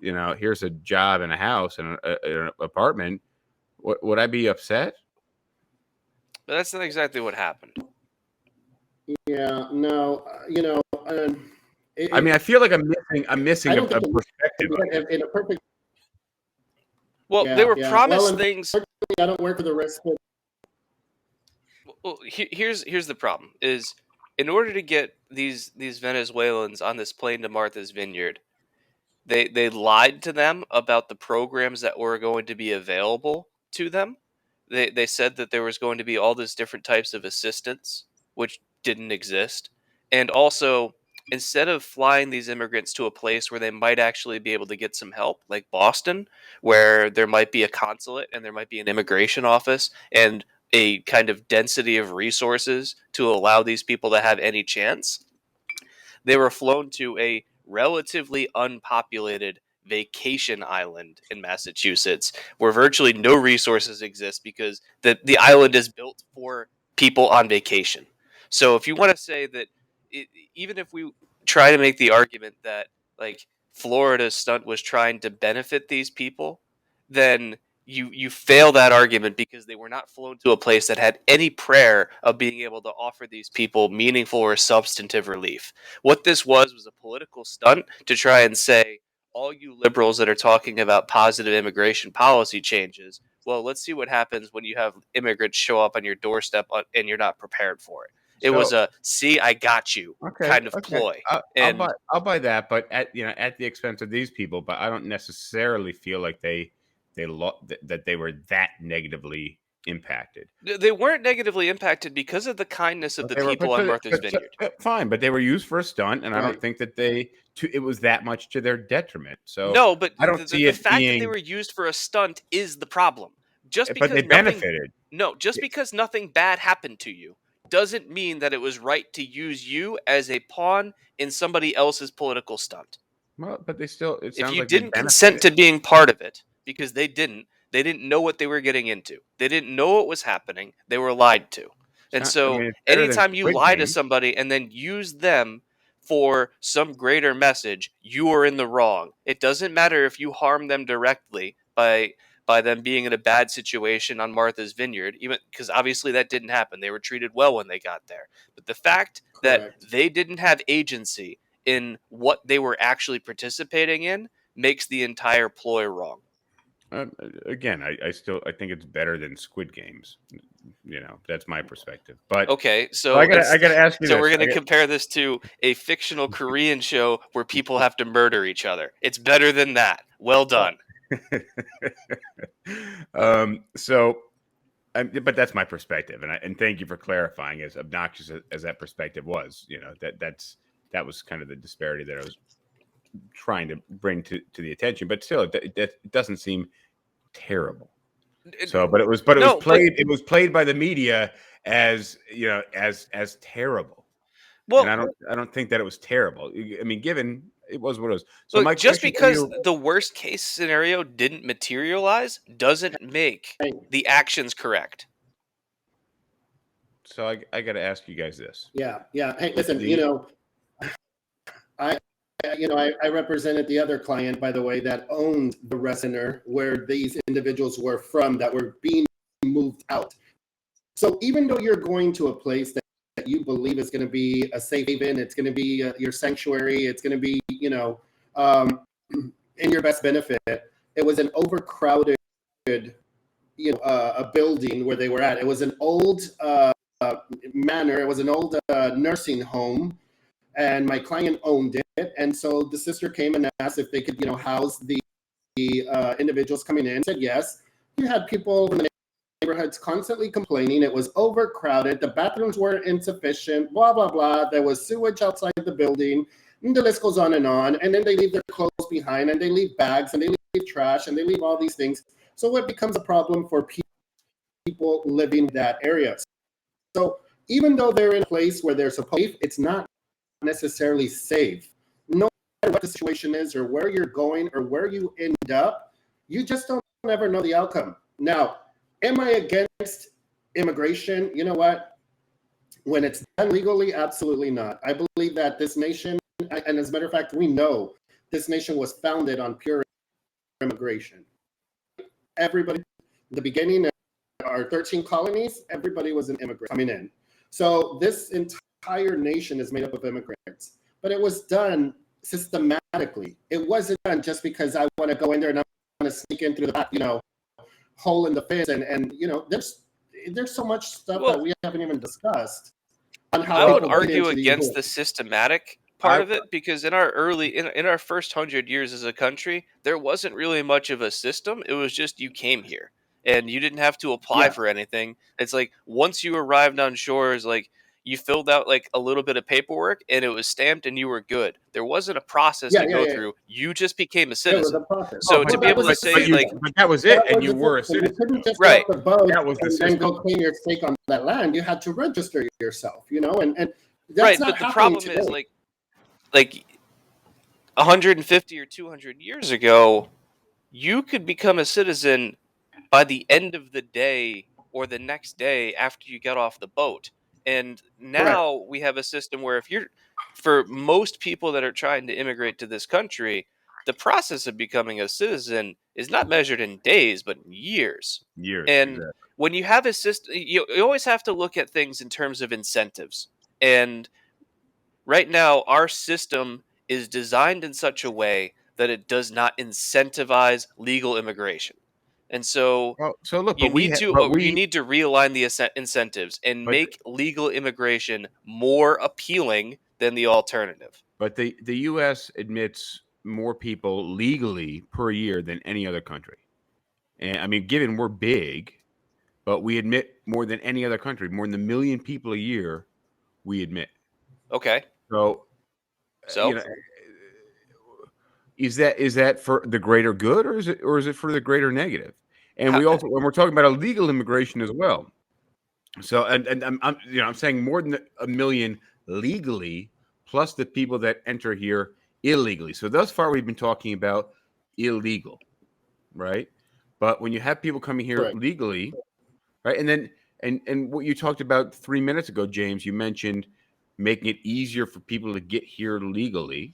a job and a house and an apartment." Would I be upset? But that's not exactly what happened. Yeah, no, I mean, I feel like I'm missing a perspective. In a perfect. Well, they were promised things. I don't work for the rest of. Well, here's the problem: is in order to get these Venezuelans on this plane to Martha's Vineyard, they lied to them about the programs that were going to be available to them. They said that there was going to be all these different types of assistance, which didn't exist. And also, instead of flying these immigrants to a place where they might actually be able to get some help, like Boston, where there might be a consulate and there might be an immigration office and a kind of density of resources to allow these people to have any chance, they were flown to a relatively unpopulated vacation island in Massachusetts where virtually no resources exist because the island is built for people on vacation. So if you want to say that even if we try to make the argument that like Florida's stunt was trying to benefit these people, then you fail that argument because they were not flown to a place that had any prayer of being able to offer these people meaningful or substantive relief. What this was a political stunt to try and say, all you liberals that are talking about positive immigration policy changes, well, let's see what happens when you have immigrants show up on your doorstep and you're not prepared for it. It was So a see, I got you okay, kind of okay, ploy. I'll And buy that, but at the expense of these people. But I don't necessarily feel like that they were that negatively impacted. they weren't negatively impacted because of the kindness of But the they were, people on Martha's Vineyard. fine. But they were used for a stunt, and I don't Right. think that it was that much to their detriment. So No, but I don't see the it fact that they being. were used for a stunt is the problem. Just But they because nothing benefited. no, just because nothing bad happened to you doesn't mean that it was right to use you as a pawn in somebody else's political stunt. Well, but they still. It If sounds you like they didn't consent benefited. to being part of it because they didn't know what they were getting into. They didn't know what was happening. They were lied to. And I so mean, it's better than anytime you Squid lie to Games. somebody and then use them for some greater message, you are in the wrong. It doesn't matter if you harm them directly by them being in a bad situation on Martha's Vineyard, even because obviously that didn't happen. They were treated well when they got there. But the fact that Correct. they didn't have agency in what they were actually participating in makes the entire ploy wrong. Again, I think it's better than Squid Games. That's my perspective. But Okay, so so I gotta ask you so we're this. going to compare this to a fictional Korean show where people have to murder each other. It's better than that. Well done. So, but that's my perspective, and thank you for clarifying. As obnoxious as that perspective was, that was kind of the disparity that I was trying to bring to the attention. But still, it doesn't seem terrible. So, but No, but it was played by the media as as terrible, and well, I don't think that it was terrible. I mean, given it was what it was. So my look, just question to because you. the worst case scenario didn't materialize doesn't make Hey, the actions correct. So I got to ask you guys this. yeah, yeah. Hey, listen, The I, I represented the other client, by the way, that owned the resident where these individuals were from that were being moved out. So even though you're going to a place that you believe is going to be a safe haven, it's going to be your sanctuary, it's going to be, in your best benefit, it was an overcrowded, a building where they were at. It was an old manor. It was an old nursing home, and my client owned it. And so the sister came and asked if they could, house the individuals coming in. Said yes. You had people from the neighborhoods constantly complaining it was overcrowded, the bathrooms were insufficient, blah blah blah. There was sewage outside the building, and the list goes on. And then they leave their clothes behind, and they leave bags, and they leave trash, and they leave all these things. So it becomes a problem for people living in that area. So even though they're in a place where they're supposed, it's not necessarily safe. No matter what the situation is, or where you're going, or where you end up, you just don't ever know the outcome. Now, am I against immigration? You know what? When it's done legally, absolutely not. I believe that this nation, and as a matter of fact, we know this nation was founded on pure immigration. Everybody, the beginning, our 13 colonies, everybody was an immigrant coming in. So this entire nation is made up of immigrants, but it was done systematically. It wasn't done just because I want to go in there and I want to sneak in through the back, hole in the fence. And there's so much stuff that we haven't even discussed on how I would people get argue into the against U.S. the systematic part of it because in our first 100 years as a country, there wasn't really much of a system. It was just you came here and you didn't have to apply Yeah, for anything. It's like once you arrived on shores, like you filled out like a little bit of paperwork and it was stamped and you were good. There wasn't a process yeah, to yeah, go yeah. through. You just became a It was a citizen. process. Oh, So to but be that able was to the say like system. but that was it, That and was you the were a system. You citizen. couldn't just get right, off the boat That was the and then system. go claim your stake on that land. You had to register yourself, and that's right, not but the happening problem is today. like 150 or 200 years ago, you could become a citizen by the end of the day or the next day after you get off the boat. And Correct. now we have a system where for most people that are trying to immigrate to this country, the process of becoming a citizen is not measured in days, but in years. Years. And Exactly. when you have a system, you always have to look at things in terms of incentives. And right now, our system is designed in such a way that it does not incentivize legal immigration. And so Well, so look, you need to realign the incentives and but make legal immigration more appealing than the alternative. but the U.S. admits more people legally per year than any other country. And I mean, given we're big, but we admit more than any other country, more than 1 million people a year, we admit. Okay. So, So is that for the greater good, or is it for the greater negative? And how, we also, when we're talking about illegal immigration as well. So, and I'm saying more than 1 million legally, plus the people that enter here illegally. So thus far, we've been talking about illegal, right? But when you have people coming here Correct. legally, right, and then and what you talked about 3 minutes ago, James, you mentioned making it easier for people to get here legally.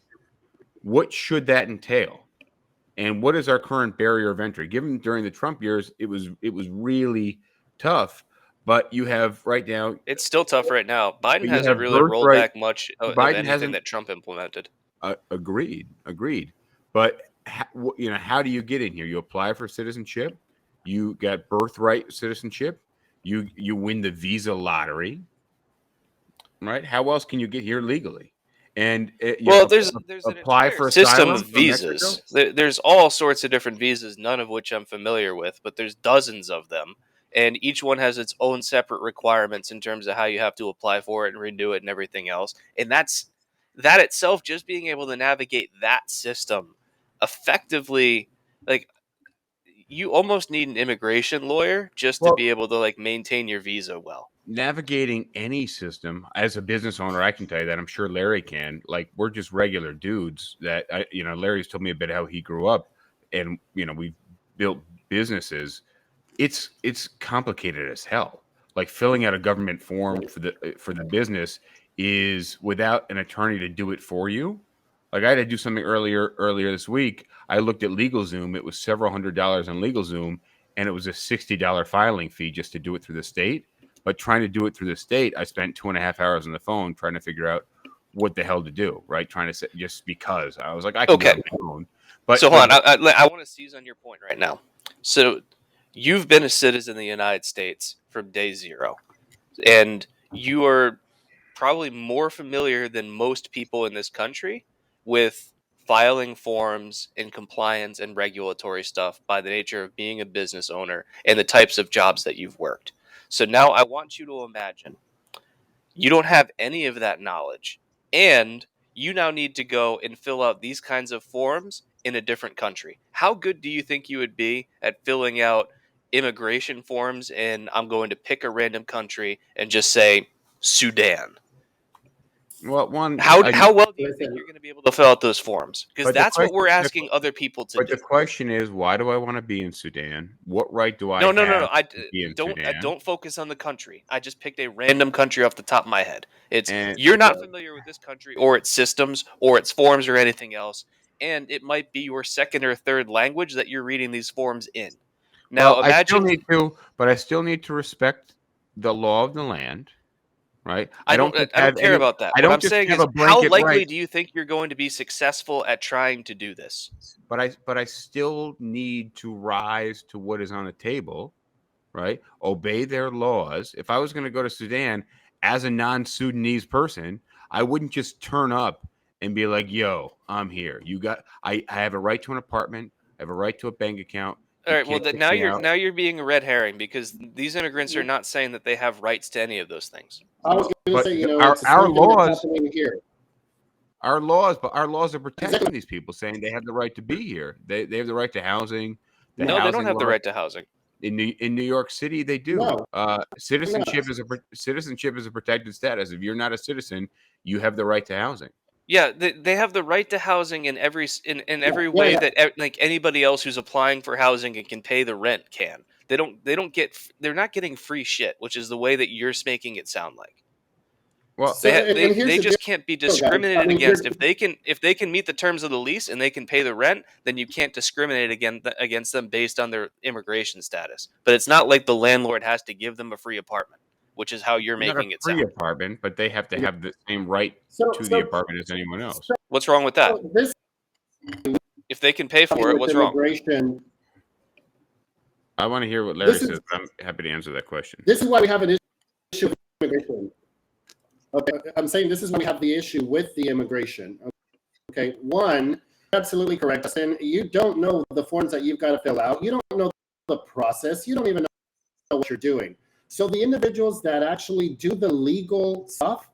What should that entail? And what is our current barrier of entry? Given during the Trump years, it was really tough. But you have right now, it's still tough right now. Biden you hasn't have really rolled birthright. back much of Biden anything hasn't that Trump implemented. agreed. But how do you get in here? You apply for citizenship. You got birthright citizenship. You win the visa lottery, right? How else can you get here legally? And Well, there's an apply entire for system asylum of from Mexico. visas. There's all sorts of different visas, none of which I'm familiar with, but there's dozens of them, and each one has its own separate requirements in terms of how you have to apply for it and renew it and everything else. And that itself, just being able to navigate that system effectively, like you almost need an immigration lawyer just to Well, be able to like maintain your visa well. navigating any system as a business owner, I can tell you that. I'm sure Larry can. Like, we're just regular dudes that Larry's told me a bit how he grew up, and we've built businesses. It's complicated as hell. Like, filling out a government form for the business is without an attorney to do it for you. Like, I had to do something earlier this week. I looked at LegalZoom. It was several $100s on LegalZoom, and it was a $60 filing fee just to do it through the state. But trying to do it through the state, I spent 2.5 hours on the phone trying to figure out what the hell to do. Right, trying to say, just because I was like, I can do it Okay, on my own. so But hold on, I want to seize on your point right now. So you've been a citizen of the United States from day zero, and you are probably more familiar than most people in this country with filing forms and compliance and regulatory stuff by the nature of being a business owner and the types of jobs that you've worked. So now I want you to imagine you don't have any of that knowledge, and you now need to go and fill out these kinds of forms in a different country. How good do you think you would be at filling out immigration forms? And I'm going to pick a random country and just say Sudan. well, one, How well do you think Listen, you're going to be able to fill out those forms? Because but the that's what question, we're asking other people to but do. the question is, why do I want to be in Sudan? What right do I No, no, no, have no. I to be in don't. I Sudan? don't focus on the country. I just picked a random country off the top of my head. It's And you're not familiar with this country or its systems or its forms or anything else, and it might be your second or third language that you're reading these forms in. well, Now, I imagine. still need to respect the law of the land, right? I don't. I don't care about that. I What don't I'm just saying have is, a how blanket right, likely do you think you're going to be successful at trying to do this? but I still need to rise to what is on the table, right? Obey their laws. If I was going to go to Sudan as a non-Sudanese person, I wouldn't just turn up and be like, "Yo, I'm here. I have a right to an apartment. I have a right to a bank account. All You right. Well, can't kick me out." now you're being a red herring because these immigrants are not saying that they have rights to any of those things. I was going to But say, our it's the same thing that's happening here. our laws are protecting Exactly. these people, saying they have the right to be here. They have the right to housing. The No, they don't housing have the law right to housing. in New York City, they do. No, Citizenship is a protected status. If you're not a citizen, you have the right to housing. Yeah, they have the right to housing in every yeah, way yeah. that like anybody else who's applying for housing and can pay the rent can. They're not getting free shit, which is the way that you're making it sound like. Well, So, and here's they the just can't be deal, guys. discriminated I mean, against. If they can meet the terms of the lease and they can pay the rent, then you can't discriminate against them based on their immigration status. But it's not like the landlord has to give them a free apartment, which is how you're not a making it free sound. apartment, but they have to have the same right so, to the so, apartment as anyone else. What's wrong with that? so this If they can pay for it, with what's wrong? immigration. I want to hear what Larry This is says. But I'm happy to answer that question. this is why we have an issue with immigration. Okay, I'm saying this is why we have the issue with the immigration. Okay, one, absolutely correct, Justin. You don't know the forms that you've got to fill out. You don't know the process. You don't even know what you're doing. So the individuals that actually do the legal stuff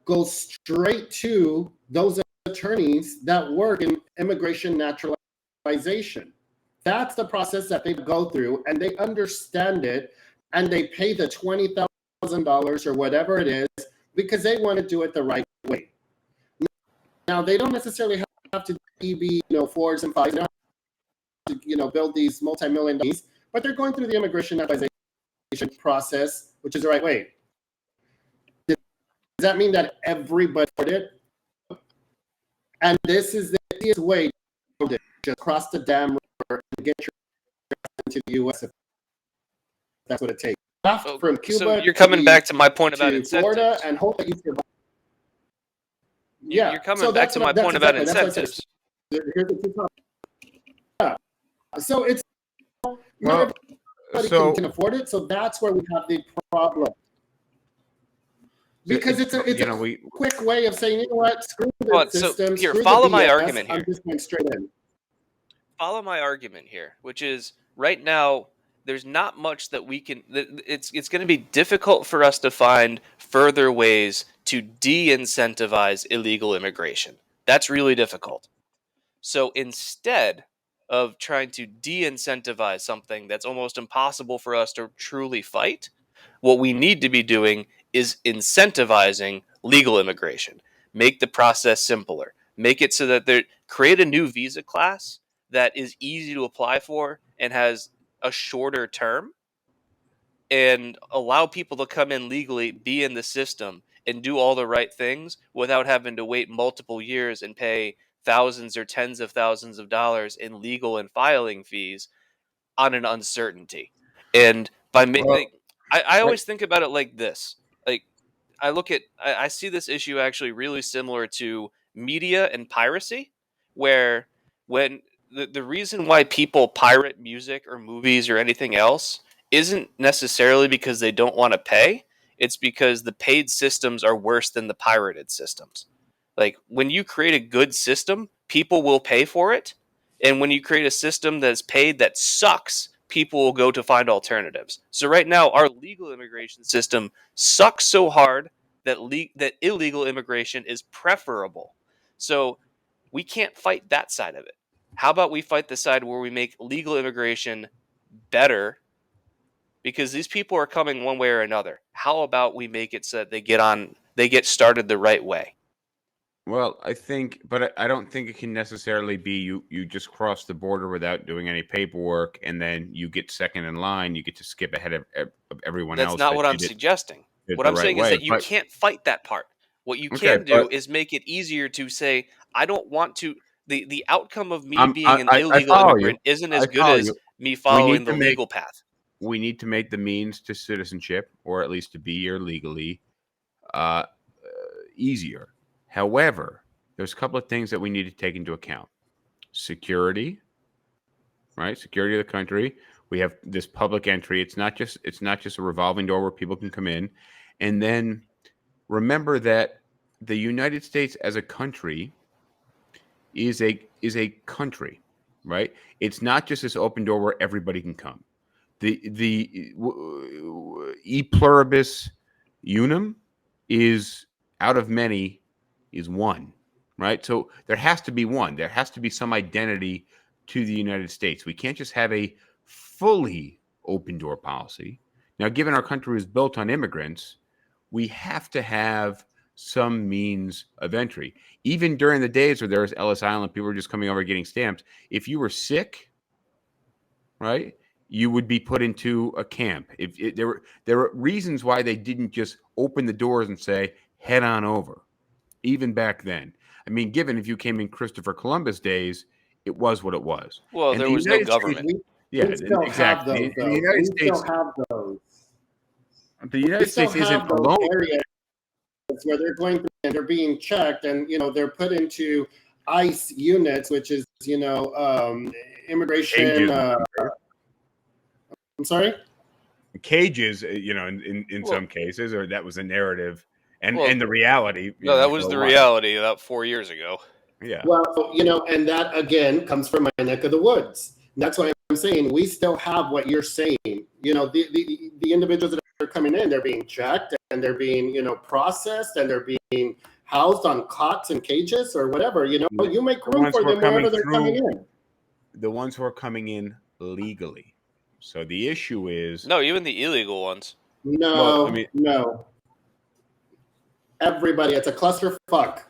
go straight to those attorneys that work in immigration naturalization. That's the process that they go through, and they understand it, and they pay the $20,000 or whatever it is because they want to do it the right way. Now, they don't necessarily have to be, fours and fives. They don't have to, build these multi-million dollars, but they're going through the immigration naturalization process, which is the right way. Does that mean that everybody did it? And this is the easiest way to just cross the damn river and get your into the U.S. if that's what it takes. From Cuba So you're coming back to my point about to incentives. Florida and hope that you survive. You're coming back to my point about incentives. Here's the two problems. Yeah. So it's Well, not everybody so can afford it, so that's where we have the problem. Because it's a quick way of saying, you know what, screw the system, here, screw follow the my BS, argument here. I'm just going straight in. Follow my argument here, which is right now there's not much that we can. It's going to be difficult for us to find further ways to de-incentivize illegal immigration. That's really difficult. So instead of trying to de-incentivize something that's almost impossible for us to truly fight, what we need to be doing is incentivizing legal immigration. Make the process simpler. Make it so that create a new visa class that is easy to apply for and has a shorter term, and allow people to come in legally, be in the system, and do all the right things without having to wait multiple years and pay thousands or tens of thousands of dollars in legal and filing fees on an uncertainty. And I always think about it like this. Like I see this issue actually really similar to media and piracy, where when the reason why people pirate music or movies or anything else isn't necessarily because they don't want to pay. It's because the paid systems are worse than the pirated systems. Like when you create a good system, people will pay for it. And when you create a system that's paid that sucks, people will go to find alternatives. So right now, our legal immigration system sucks so hard that that illegal immigration is preferable. So we can't fight that side of it. How about we fight the side where we make legal immigration better, because these people are coming one way or another. How about we make it so that they get started the right way? Well, I think, but I don't think it can necessarily be you just cross the border without doing any paperwork, and then you get second in line. You get to skip ahead of everyone else. That's not what I'm did it suggesting. What the I'm right saying is way. that you But can't fight that part. What you okay, can do but is make it easier to say, I don't want to. The outcome of me being an I illegal follow you. immigrant isn't I as good follow as you. me We following need the to make legal path. we need to make the means to citizenship, or at least to be here legally, uh, easier. However, there's a couple of things that we need to take into account: security, right? Security of the country. We have this public entry. It's not just a revolving door where people can come in. And then remember that the United States as a country is a country, right? It's not just this open door where everybody can come. The e pluribus unum is out of many is one, right? So there has to be one. There has to be some identity to the United States. We can't just have a fully open door policy. Now, given our country is built on immigrants, we have to have some means of entry. Even during the days where there was Ellis Island, people were just coming over getting stamps. If you were sick, right, you would be put into a camp. There were reasons why they didn't just open the doors and say, head on over, even back then. I mean, given if you came in Christopher Columbus days, it was what it was. Well, And there the was no United States, government. yeah, We still have exactly. those, And the though. United We States, still have those. the We United still States isn't have those alone. areas where they're going through and they're being checked, and they're put into ICE units, which is immigration. Cages, I'm sorry. cages, in Well, some cases, or that was a narrative, and well, the reality, no, that for was a the while. reality about 4 years ago. Yeah. Well, and that again comes from my neck of the woods. And that's why I'm saying we still have what you're saying. The individuals that are coming in, they're being checked and they're being, processed and they're being housed on cots and cages or whatever. You make The room ones for who are them wherever coming they're coming in. the ones who are coming in legally. So the issue is, No, even the illegal ones. well, No, I mean, no. Everybody, it's a clusterfuck.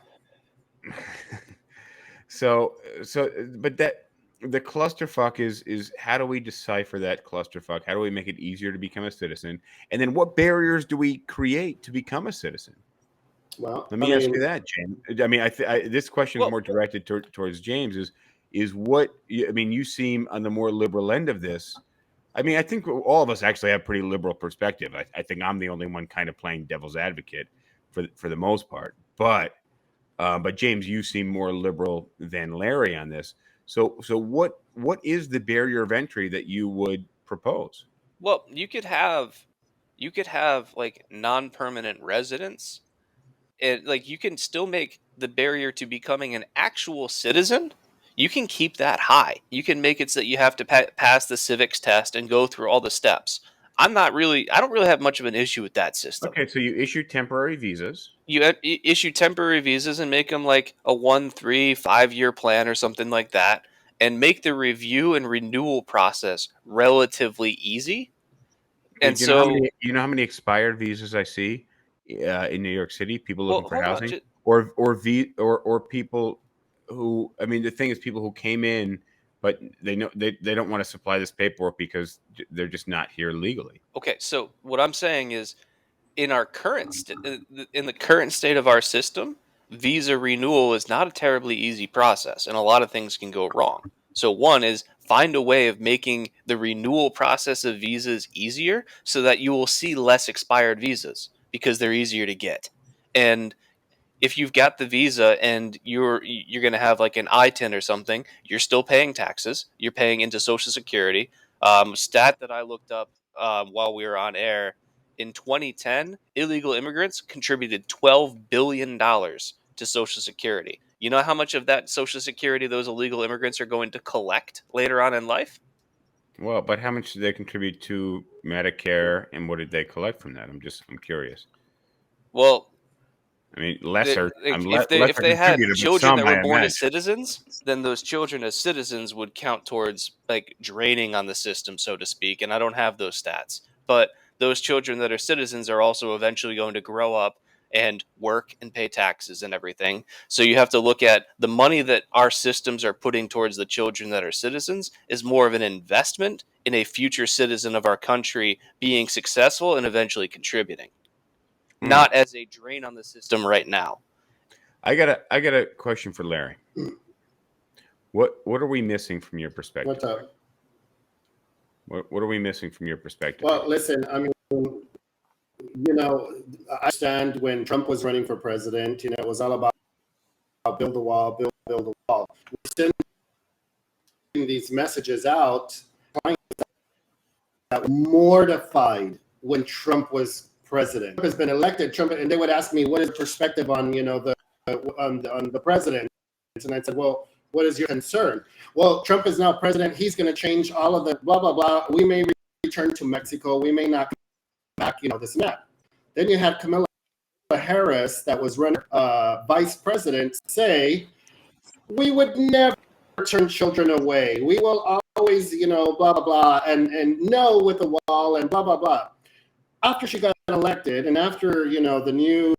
but that the clusterfuck is how do we decipher that clusterfuck? How do we make it easier to become a citizen? And then what barriers do we create to become a citizen? Well, Let me ask you that, James. I mean, this question is Well- more directed towards James. Is what I mean? You seem on the more liberal end of this. I mean, I think all of us actually have pretty liberal perspective. I think I'm the only one kind of playing devil's advocate for the most part. But James, you seem more liberal than Larry on this. So what is the barrier of entry that you would propose? Well, you could have like non-permanent residents, and like you can still make the barrier to becoming an actual citizen. You can keep that high. You can make it so that you have to pass the civics test and go through all the steps. I don't really have much of an issue with that system. Okay, so you issue temporary visas. You issue temporary visas and make them like a 1, 3, 5 year plan or something like that, and make the review and renewal process relatively easy. And Do so, you know how many expired visas I see in New York City? People well, looking for hold on. housing, or people who, I mean, the thing is, people who came in, but they know they don't want to supply this paperwork because they're just not here legally. Okay, so what I'm saying is, in our in the current state of our system, visa renewal is not a terribly easy process, and a lot of things can go wrong. So one is find a way of making the renewal process of visas easier so that you will see less expired visas because they're easier to get. And if you've got the visa and you're going to have like an I-10 or something, you're still paying taxes. You're paying into Social Security. Stat that I looked up while we were on air, in 2010, illegal immigrants contributed $12 billion to Social Security. You know how much of that Social Security those illegal immigrants are going to collect later on in life? Well, but how much did they contribute to Medicare, and what did they collect from that? I'm curious. Well, I mean, lesser. if Lesser they had contributed, but children some, that were I born as imagine. citizens, then those children as citizens would count towards like draining on the system, so to speak. And I don't have those stats, but those children that are citizens are also eventually going to grow up and work and pay taxes and everything. So you have to look at the money that our systems are putting towards the children that are citizens is more of an investment in a future citizen of our country being successful and eventually contributing, not as a drain on the system right now. I got a question for Larry. What are we missing from your perspective? What's up? What are we missing from your perspective? Well, listen, I mean, I understand when Trump was running for president, it was all about build the wall, build the wall. We're sending these messages out, that were mortified when Trump was president. Trump has been elected, Trump, and they would ask me, what is the perspective on, on the president? And I said, well, what is your concern? Well, Trump is now president. He's going to change all of the blah, blah, blah. We may return to Mexico. We may not come back, this and that. Then you had Kamala Harris that was running vice president say, we would never turn children away. We will always, blah, blah, blah, and no with the wall and blah, blah, blah. After she got elected and after, the new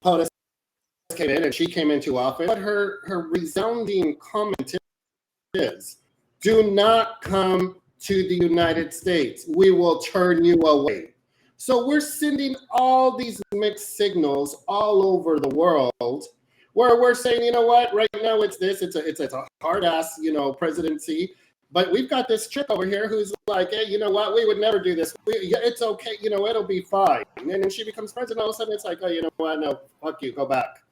POTUS came in and she came into office, but her resounding comment is, do not come to the United States. We will turn you away. So we're sending all these mixed signals all over the world where we're saying, you know what, right now it's this, it's a hard ass, presidency. But we've got this chick over here who's like, hey, you know what, we would never do this. It's okay, it'll be fine. And then she becomes president, all of a sudden it's like, oh, you know what, no, fuck you, go back.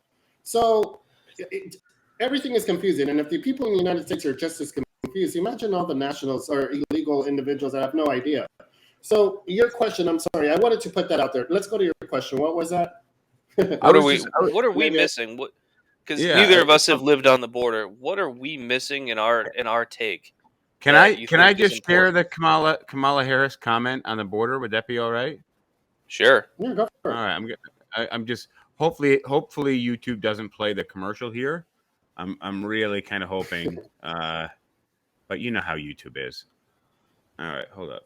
So everything is confusing. And if the people in the United States are just as confused, imagine all the nationals or illegal individuals that have no idea. So your question, I'm sorry, I wanted to put that out there. Let's go to your question. What was that? What are we missing? Because neither of us have lived on the border. What are we missing in our take? Can I just share the Kamala Harris comment on the border? Would that be all right? Sure. Yeah, go for it. All right. I'm just hopefully YouTube doesn't play the commercial here. I'm really kind of hoping, but you know how YouTube is. All right, hold up.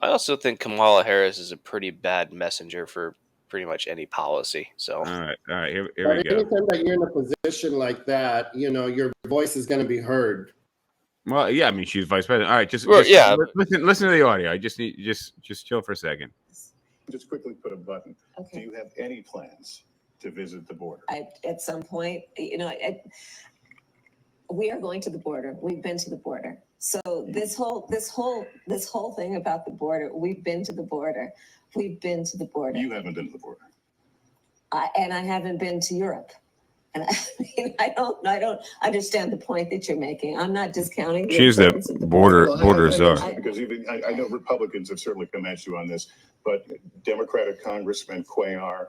I also think Kamala Harris is a pretty bad messenger for pretty much any policy. So all right, here we go. Anytime that you're in a position like that, your voice is going to be heard. Well, yeah, I mean, she's vice president. All right, just listen to the audio. I just need just chill for a second. Just quickly put a button. Okay. Do you have any plans to visit the border? At some point, we are going to the border. We've been to the border. So this whole thing about the border, we've been to the border. We've been to the border. You haven't been to the border. And I haven't been to Europe. And I don't understand the point that you're making. I'm not discounting. She's the border czar. Because even I know Republicans have certainly come at you on this, but Democratic Congressman Cuellar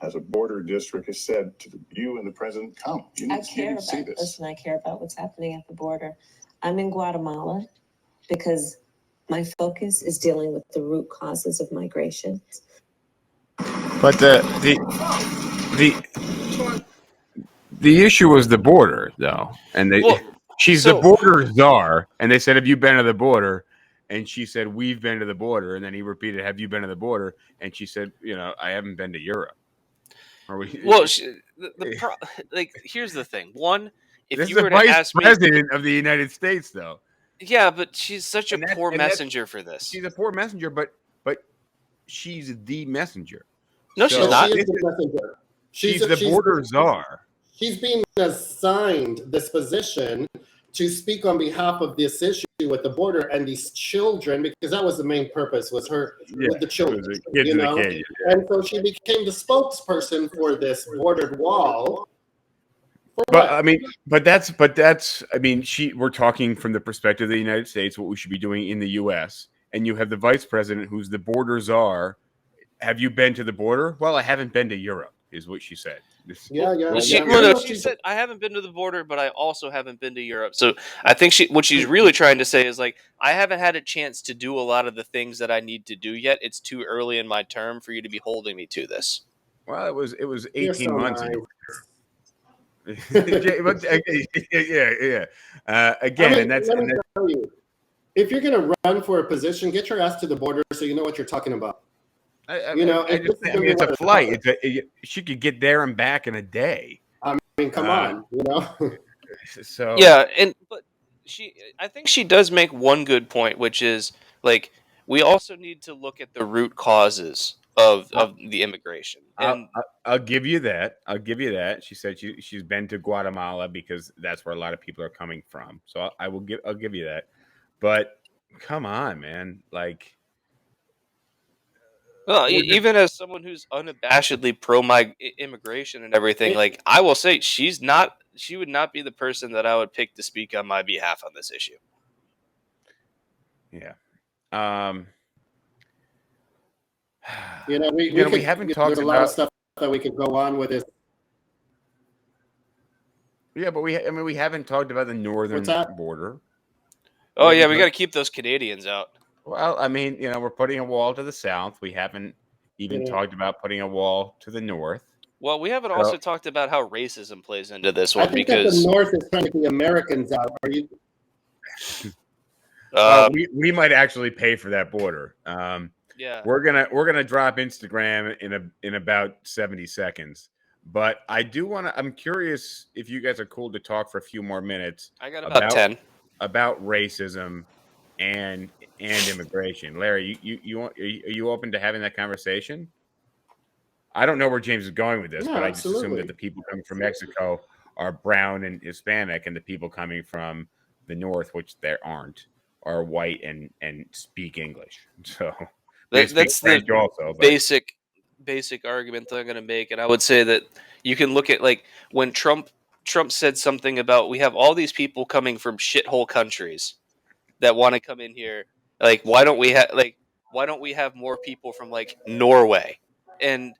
has a border district has said to you and the president, come. You need to see this. Listen, I care about what's happening at the border. I'm in Guatemala because my focus is dealing with the root causes of migration. But the issue was the border, though, and she's the border czar, and they said, "Have you been to the border?" And she said, "We've been to the border," and then he repeated, "Have you been to the border?" And she said, "I haven't been to Europe." Here's the thing. One, if this you is were the to vice ask president of the United States, though. Yeah, but she's such a poor messenger for this. She's a poor messenger, but she's the messenger. No, she's not. She is the messenger. She's the border czar. She's being assigned this position to speak on behalf of this issue with the border and these children, because that was the main purpose, was her with the children. And so she became the spokesperson for this bordered wall. We're talking from the perspective of the United States, what we should be doing in the U.S. And you have the vice president, who's the border czar. Have you been to the border? Well, I haven't been to Europe, is what she said. She said, I haven't been to the border, but I also haven't been to Europe. So I think what she's really trying to say is, like, I haven't had a chance to do a lot of the things that I need to do yet. It's too early in my term for you to be holding me to this. Well, it was 18 months. Nice. Again, let me tell you, if you're going to run for a position, get your ass to the border so you know what you're talking about. It's a flight. She could get there and back in a day. I mean, come on, So yeah, but I think she does make one good point, which is, like, we also need to look at the root causes of the immigration. And I'll give you that. She said she's been to Guatemala because that's where a lot of people are coming from. So I'll give you that. But come on, man, like. Well, even as someone who's unabashedly pro-immigration and everything, like, I will say she would not be the person that I would pick to speak on my behalf on this issue. Yeah. We haven't talked about a lot of stuff that we could go on with this. Yeah, but we haven't talked about the northern border. Oh yeah, we got to keep those Canadians out. Well, I mean, we're putting a wall to the south. We haven't even talked about putting a wall to the north. Well, we haven't also talked about how racism plays into this one. I think that the North is trying to get the Americans out. Are you? We might actually pay for that border. Yeah, we're gonna drop Instagram in about 70 seconds. But I do want to. I'm curious if you guys are cool to talk for a few more minutes. I got about 10 about racism and immigration. Larry, are you open to having that conversation? I don't know where James is going with this, Yeah, but I just assume that absolutely. the people coming from Mexico are brown and Hispanic, and the people coming from the north, which there aren't, are white and speak English. So they speak That's the French also, but basic argument that I'm going to make, and I would say that you can look at like when Trump said something about we have all these people coming from shithole countries that want to come in here. Like, why don't we have more people from like Norway? And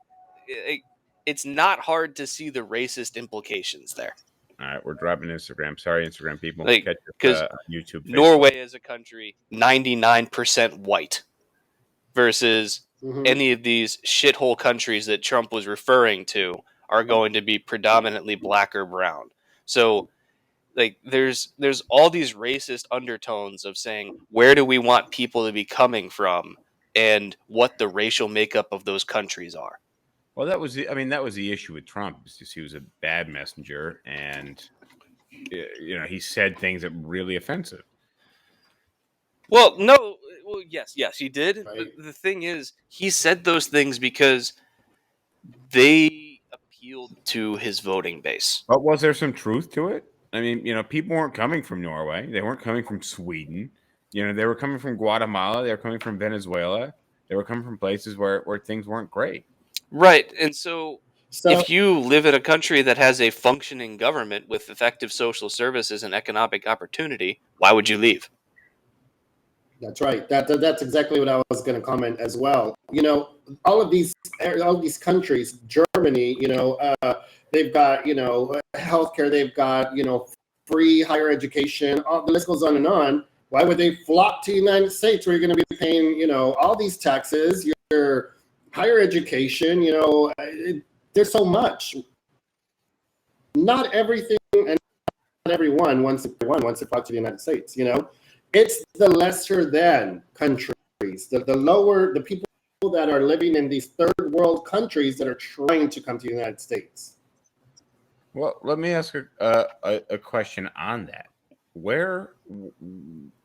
it, it's not hard to see the racist implications there. all right, we're dropping Instagram. Sorry, Instagram people. Like, Catch because us on YouTube, Facebook. Norway is a country 99% white versus Hmm. any of these shithole countries that Trump was referring to are going to be predominantly black or brown. So like there's all these racist undertones of saying where do we want people to be coming from and what the racial makeup of those countries are. Well, that was the issue with Trump. Is just he was a bad messenger, and he said things that were really offensive. Well, no, well, yes, he did. Right. The thing is, he said those things because they appealed to his voting base. But was there some truth to it? I mean, people weren't coming from Norway. They weren't coming from Sweden. They were coming from Guatemala. They were coming from Venezuela. They were coming from places where things weren't great. Right. And so So if you live in a country that has a functioning government with effective social services and economic opportunity, why would you leave? that's right. That's exactly what I was going to comment as well. All of these countries, Germany, they've got healthcare, they've got free higher education. All the list goes on and on. Why would they flock to the United States where you're going to be paying all these taxes, your higher education? There's so much. Not everything and not everyone wants to flock to the United States. It's the lesser than countries, the people that are living in these third world countries that are trying to come to the United States. Well, let me ask a question on that. Where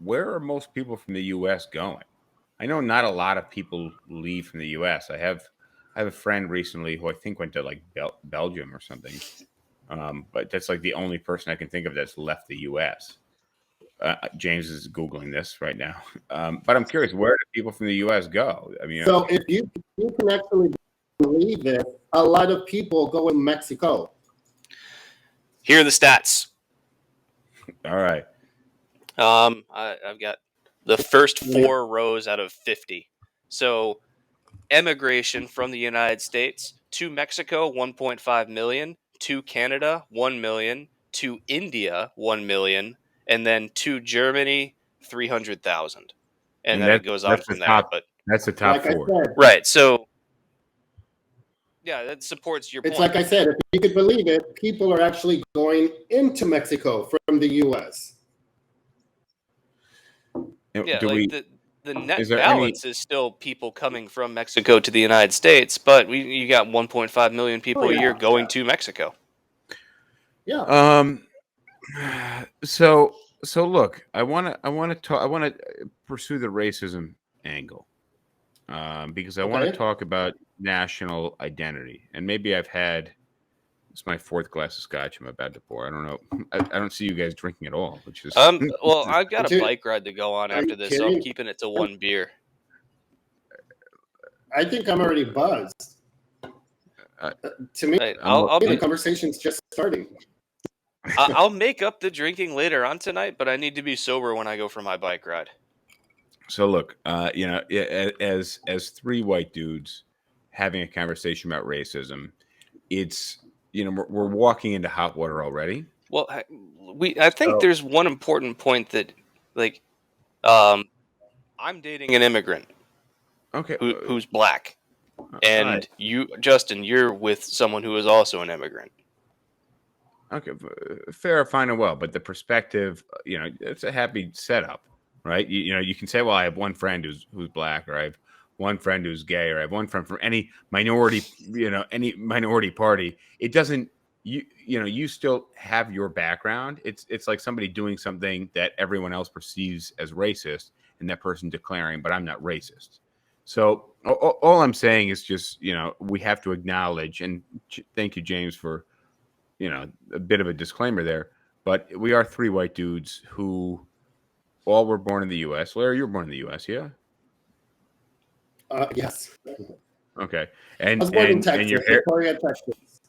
are most people from the U.S. going? I know not a lot of people leave from the U.S. I have a friend recently who I think went to like Belgium or something, but that's like the only person I can think of that's left the U.S. James is Googling this right now. But I'm curious, where do people from the U.S. go? I mean, So if you can actually believe it, a lot of people go in Mexico. Here are the stats. all right. I've got the first 4 rows out of 50. So emigration from the United States to Mexico, 1.5 million, to Canada, 1 million, to India, 1 million, and then to Germany, 300,000. And then it goes on That's the from there. top. But That's the top Like I 4. said, right, so yeah, that supports your it's point. like I said, if you could believe it, people are actually going into Mexico from the U.S. Yeah, Do like we? the net Is there balance is still people coming from Mexico to the United States, but you got 1.5 million people a year going to Mexico. Yeah. So look, I want to pursue the racism angle, because I want to Okay. talk about national identity, and maybe it's my 4th glass of scotch I'm about to pour. I don't know. I don't see you guys drinking at all, which is Well, I've got a Dude, bike ride to go on are after you this, so I'm kidding? keeping it to 1 beer. I think I'm already buzzed. To me, Right, I'll the be conversation's just starting. I'll make up the drinking later on tonight, but I need to be sober when I go for my bike ride. So look, as 3 white dudes having a conversation about racism, it's we're walking into hot water already. Well, I think So- there's one important point that like I'm dating an immigrant Okay, who's black. And right. you, Justin, you're with someone who is also an immigrant. Okay, fair, fine, and well, but the perspective, it's a happy setup, right? You can say, well, I have one friend who's black, or I have one friend who's gay, or I have one friend from any minority, any minority party. It doesn't, you still have your background. It's like somebody doing something that everyone else perceives as racist, and that person declaring, but I'm not racist. So all I'm saying is just, we have to acknowledge, and thank you, James, for, a bit of a disclaimer there, but we are three white dudes who all were born in the U.S. Larry, you were born in the U.S., yeah? Yes. Okay. I was born in Texas, your Victoria, Texas.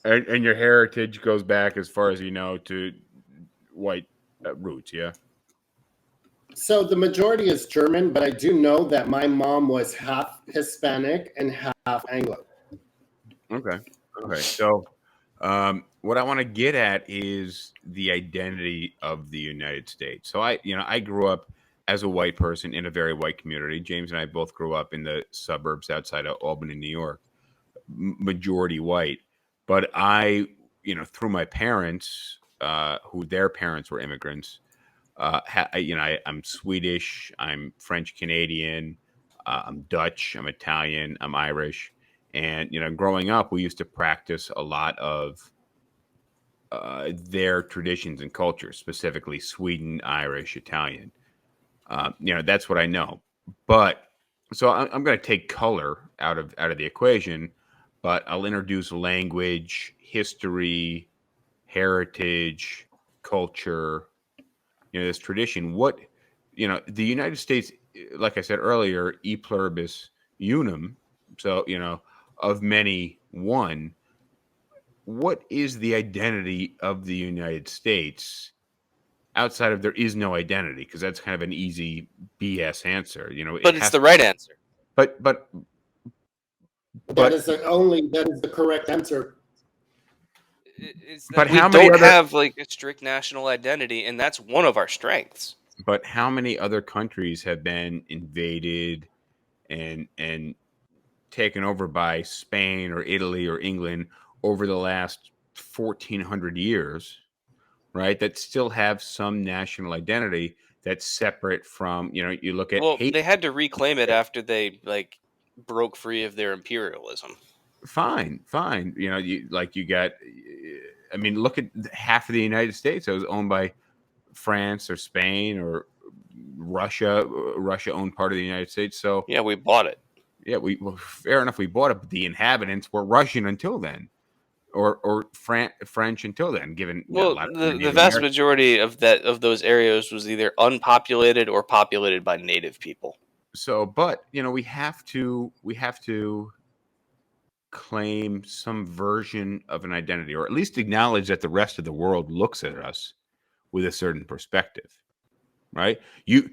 And your heritage goes back, as far as you know, to white roots, yeah? So the majority is German, but I do know that my mom was half Hispanic and half Anglo. Okay. So what I want to get at is the identity of the United States. So I grew up as a white person in a very white community. James and I both grew up in the suburbs outside of Albany, New York, majority white. But through my parents, who their parents were immigrants, I'm Swedish, I'm French Canadian, I'm Dutch, I'm Italian, I'm Irish. And, growing up, we used to practice a lot of their traditions and cultures, specifically Sweden, Irish, Italian. That's what I know. But so I'm going to take color out of the equation, but I'll introduce language, history, heritage, culture, this tradition. The United States, like I said earlier, e pluribus unum. So, of many, one. What is the identity of the United States outside of there is no identity? Because that's kind of an easy BS answer. But it's the right answer. But That is the correct answer. It's but that we don't have like a strict national identity, and that's one of our strengths. But how many other countries have been invaded and taken over by Spain or Italy or England over the last 1,400 years, right? That still have some national identity that's separate from, you look at hate. They had to reclaim it after they broke free of their imperialism. Fine. Look at half of the United States that was owned by France or Spain or Russia. Russia owned part of the United States. So yeah, we bought it. Yeah, fair enough. We bought it, but the inhabitants were Russian until then, or French until then. Given the vast majority of those areas was either unpopulated or populated by native people. So, but we have to claim some version of an identity, or at least acknowledge that the rest of the world looks at us with a certain perspective, right? You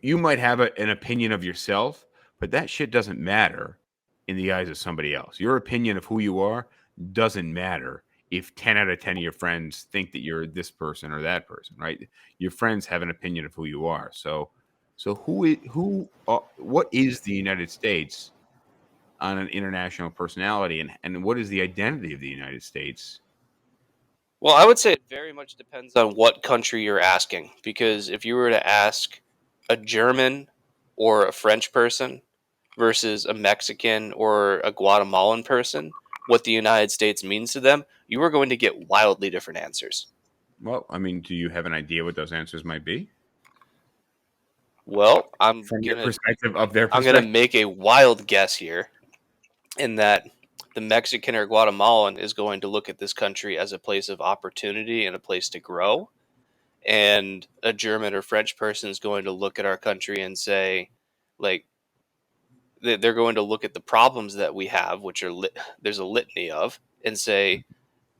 might have an opinion of yourself, but that shit doesn't matter in the eyes of somebody else. Your opinion of who you are doesn't matter if 10 out of 10 of your friends think that you're this person or that person, right? Your friends have an opinion of who you are. So what is the United States on an international personality, and what is the identity of the United States? Well, I would say it very much depends on what country you're asking, because if you were to ask a German or a French person versus a Mexican or a Guatemalan person what the United States means to them, you are going to get wildly different answers. Well, do you have an idea what those answers might be? Well, from their perspective. I'm going to make a wild guess here, in that the Mexican or Guatemalan is going to look at this country as a place of opportunity and a place to grow. And a German or French person is going to look at our country and say, they're going to look at the problems that we have, which are there's a litany of, and say,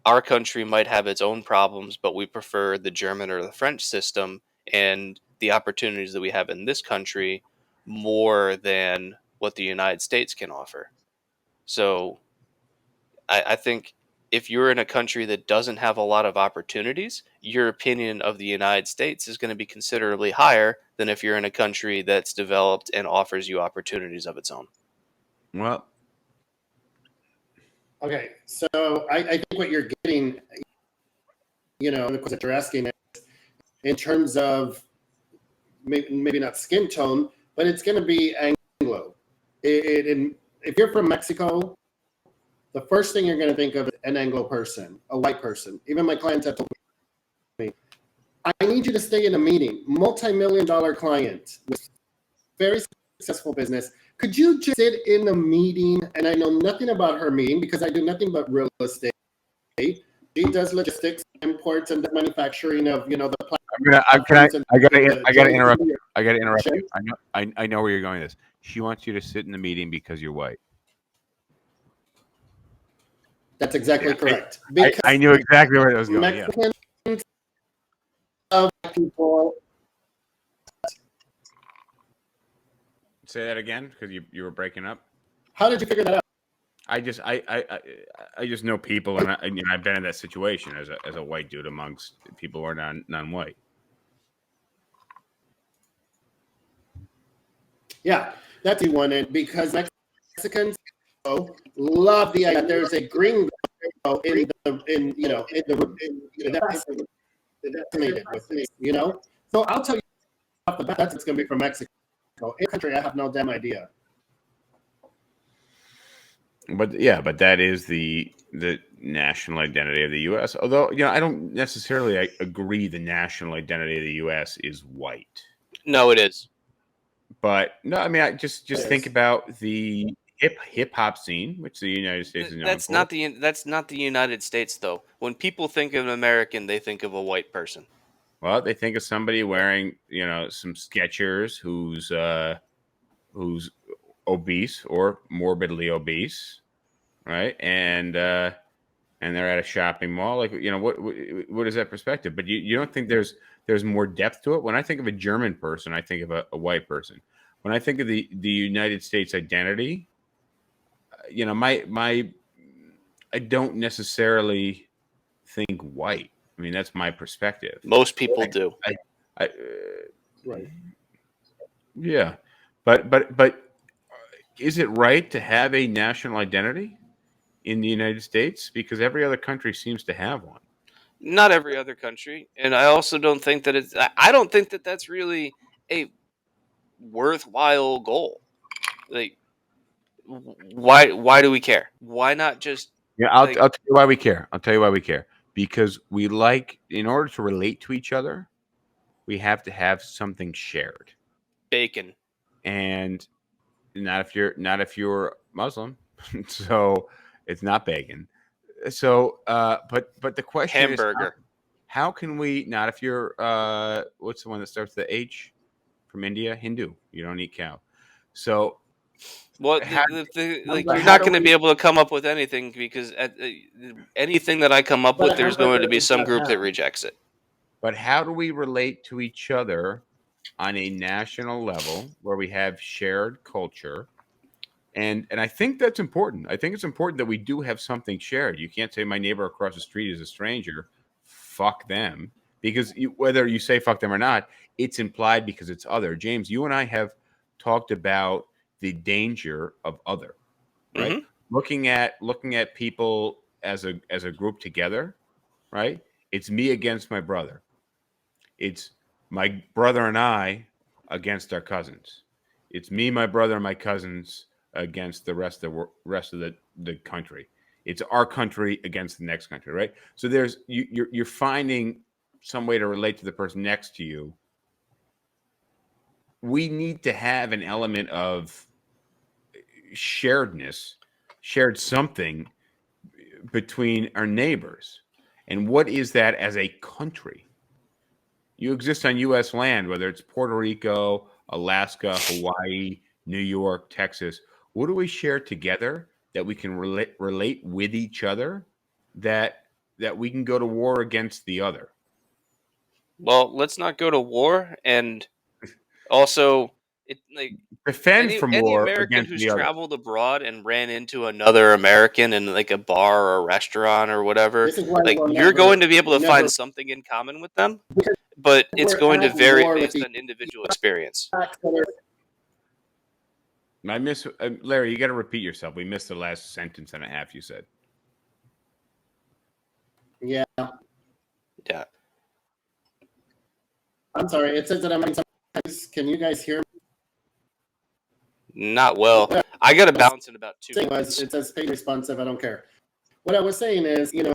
our country might have its own problems, but we prefer the German or the French system and the opportunities that we have in this country more than what the United States can offer. So I think if you're in a country that doesn't have a lot of opportunities, your opinion of the United States is going to be considerably higher than if you're in a country that's developed and offers you opportunities of its own. Well, okay, so I think what you're getting, the question that you're asking is in terms of maybe not skin tone, but it's going to be Anglo. If you're from Mexico, the first thing you're going to think of is an Anglo person, a white person. Even my clients have told me, I need you to stay in a meeting, multi-million-dollar client with very successful business. Could you just sit in a meeting? And I know nothing about her meeting because I do nothing but real estate. She does logistics, imports, and the manufacturing of, the I gotta interrupt. jewelry. I gotta interrupt you. I know where you're going with this. She wants you to sit in the meeting because you're white. That's exactly correct. I knew exactly where it was going. Mexicans of people. Say that again because you were breaking up. How did you figure that out? I just know people, and I've been in that situation as a white dude amongst people who are non-white. Yeah, that's the one, and because Mexicans love the idea that there's a gringo in the. So I'll tell you off the bat, that's going to be from Mexico. In country, I have no damn idea. But that is the national identity of the U.S. Although I don't necessarily agree the national identity of the U.S. is white. No, it is. But no, I mean, I just think about the hip hop scene, which the United States is known for. That's not the United States, though. When people think of an American, they think of a white person. Well, they think of somebody wearing some Skechers who's obese or morbidly obese, right? And they're at a shopping mall. Like what is that perspective? But you don't think there's more depth to it? When I think of a German person, I think of a white person. When I think of the United States identity, I don't necessarily think white. I mean, that's my perspective. Most people do. Right. Yeah, but is it right to have a national identity in the United States? Because every other country seems to have one. Not every other country, and I also don't think that it's. I don't think that that's really a worthwhile goal. Like, why do we care? Why not just? Yeah, I'll tell you why we care. I'll tell you why we care. Because in order to relate to each other, we have to have something shared. Bacon. And not if you're Muslim. So it's not bacon. So but the question hamburger. is how can we not if you're what's the one that starts with the H from India? Hindu. You don't eat cow. So well, you're not going to be able to come up with anything because anything that I come up with, there's going to be some group that rejects it. But how do we relate to each other on a national level where we have shared culture? And I think that's important. I think it's important that we do have something shared. You can't say my neighbor across the street is a stranger. Fuck them. Because whether you say fuck them or not, it's implied because it's other. James, you and I have talked about the danger of other, right? Mm-hmm. Looking at people as a group together, right? It's me against my brother. It's my brother and I against our cousins. It's me, my brother, and my cousins against the rest of the country. It's our country against the next country, right? So you're finding some way to relate to the person next to you. We need to have an element of shared something between our neighbors. And what is that as a country? You exist on U.S. land, whether it's Puerto Rico, Alaska, Hawaii, New York, Texas. What do we share together that we can relate with each other that we can go to war against the other? Well, let's not go to war, and also defend from war American against who's the other. traveled abroad and ran into another American in like a bar or a restaurant or whatever, you're going to be able to find something in common with them, but it's going to vary based on individual experience. I miss Larry. You got to repeat yourself. We missed the last sentence and a half you said. Yeah. I'm sorry. It says that I'm in some. Can you guys hear me? Not well. I got to bounce in about 2 minutes. It says stay responsive. I don't care. What I was saying is, you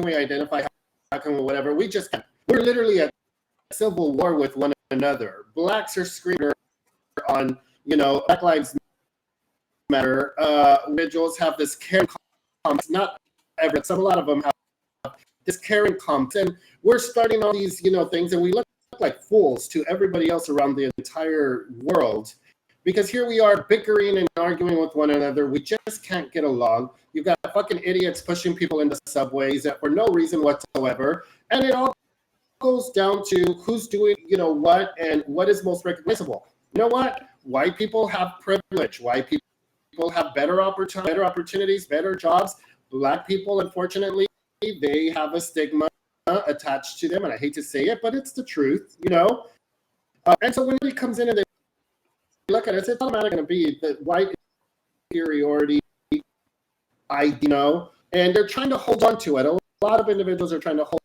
identify how can we whatever. We're literally at civil war with one another. Blacks are screaming on, Black Lives Matter. Individuals have this caring comments, not ever, a lot of them have this caring comments, and we're starting all these, things, and we look like fools to everybody else around the entire world, because here we are bickering and arguing with one another. We just can't get along. You've got fucking idiots pushing people into subways for no reason whatsoever, and it all goes down to who's doing, what, and what is most recognizable. You know what? White people have privilege. White people have better opportunities, better jobs. Black people, unfortunately, they have a stigma attached to them, and I hate to say it, but it's the truth, and so when it comes in and they look at it, it's automatically going to be the white inferiority, and they're trying to hold on to it. A lot of individuals are trying to hold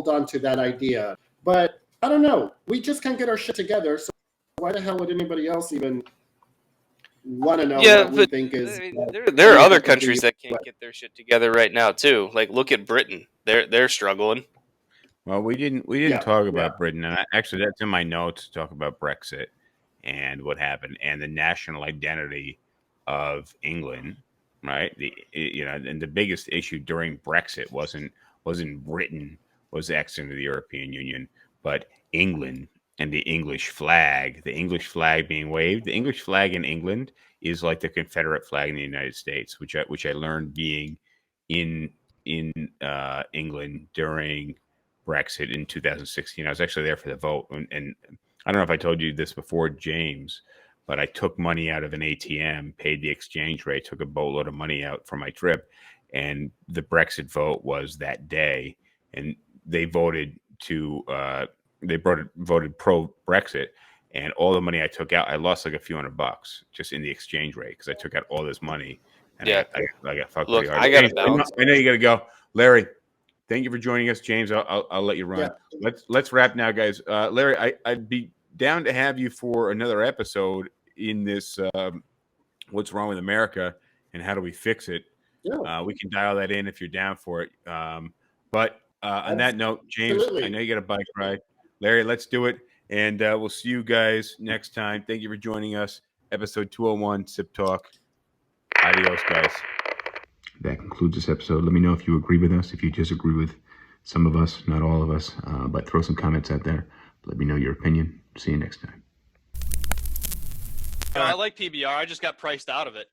on to that idea, but I don't know. We just can't get our shit together, so why the hell would anybody else even want to know what we think is? There are other countries that can't get their shit together right now too. Like, look at Britain; they're struggling. Well, we didn't talk about Britain, and actually, that's in my notes to talk about Brexit and what happened and the national identity of England, right? And the biggest issue during Brexit wasn't Britain was exiting the European Union, but England and the English flag being waved. The English flag in England is like the Confederate flag in the United States, which I learned being in England during Brexit in 2016. I was actually there for the vote, and I don't know if I told you this before, James, but I took money out of an ATM, paid the exchange rate, took a boatload of money out for my trip, and the Brexit vote was that day, and they voted voted pro Brexit, and all the money I took out, I lost like a few $100 just in the exchange rate because I took out all this money. And I got fucked pretty hard. I got to bounce. I know you got to go, Larry. Thank you for joining us, James. I'll let you run. Yeah. Let's wrap now, guys. Larry, I'd be down to have you for another episode in this What's Wrong with America and How Do We Fix It? Yeah. We can dial that in if you're down for it. But on that note, James, I know you got a bike ride. Larry, let's do it. And we'll see you guys next time. Thank you for joining us. Episode 201, SipTalk. Adios, guys. That concludes this episode. Let me know if you agree with us, if you disagree with some of us, not all of us, but throw some comments out there. Let me know your opinion. See you next time. I like PBR. I just got priced out of it.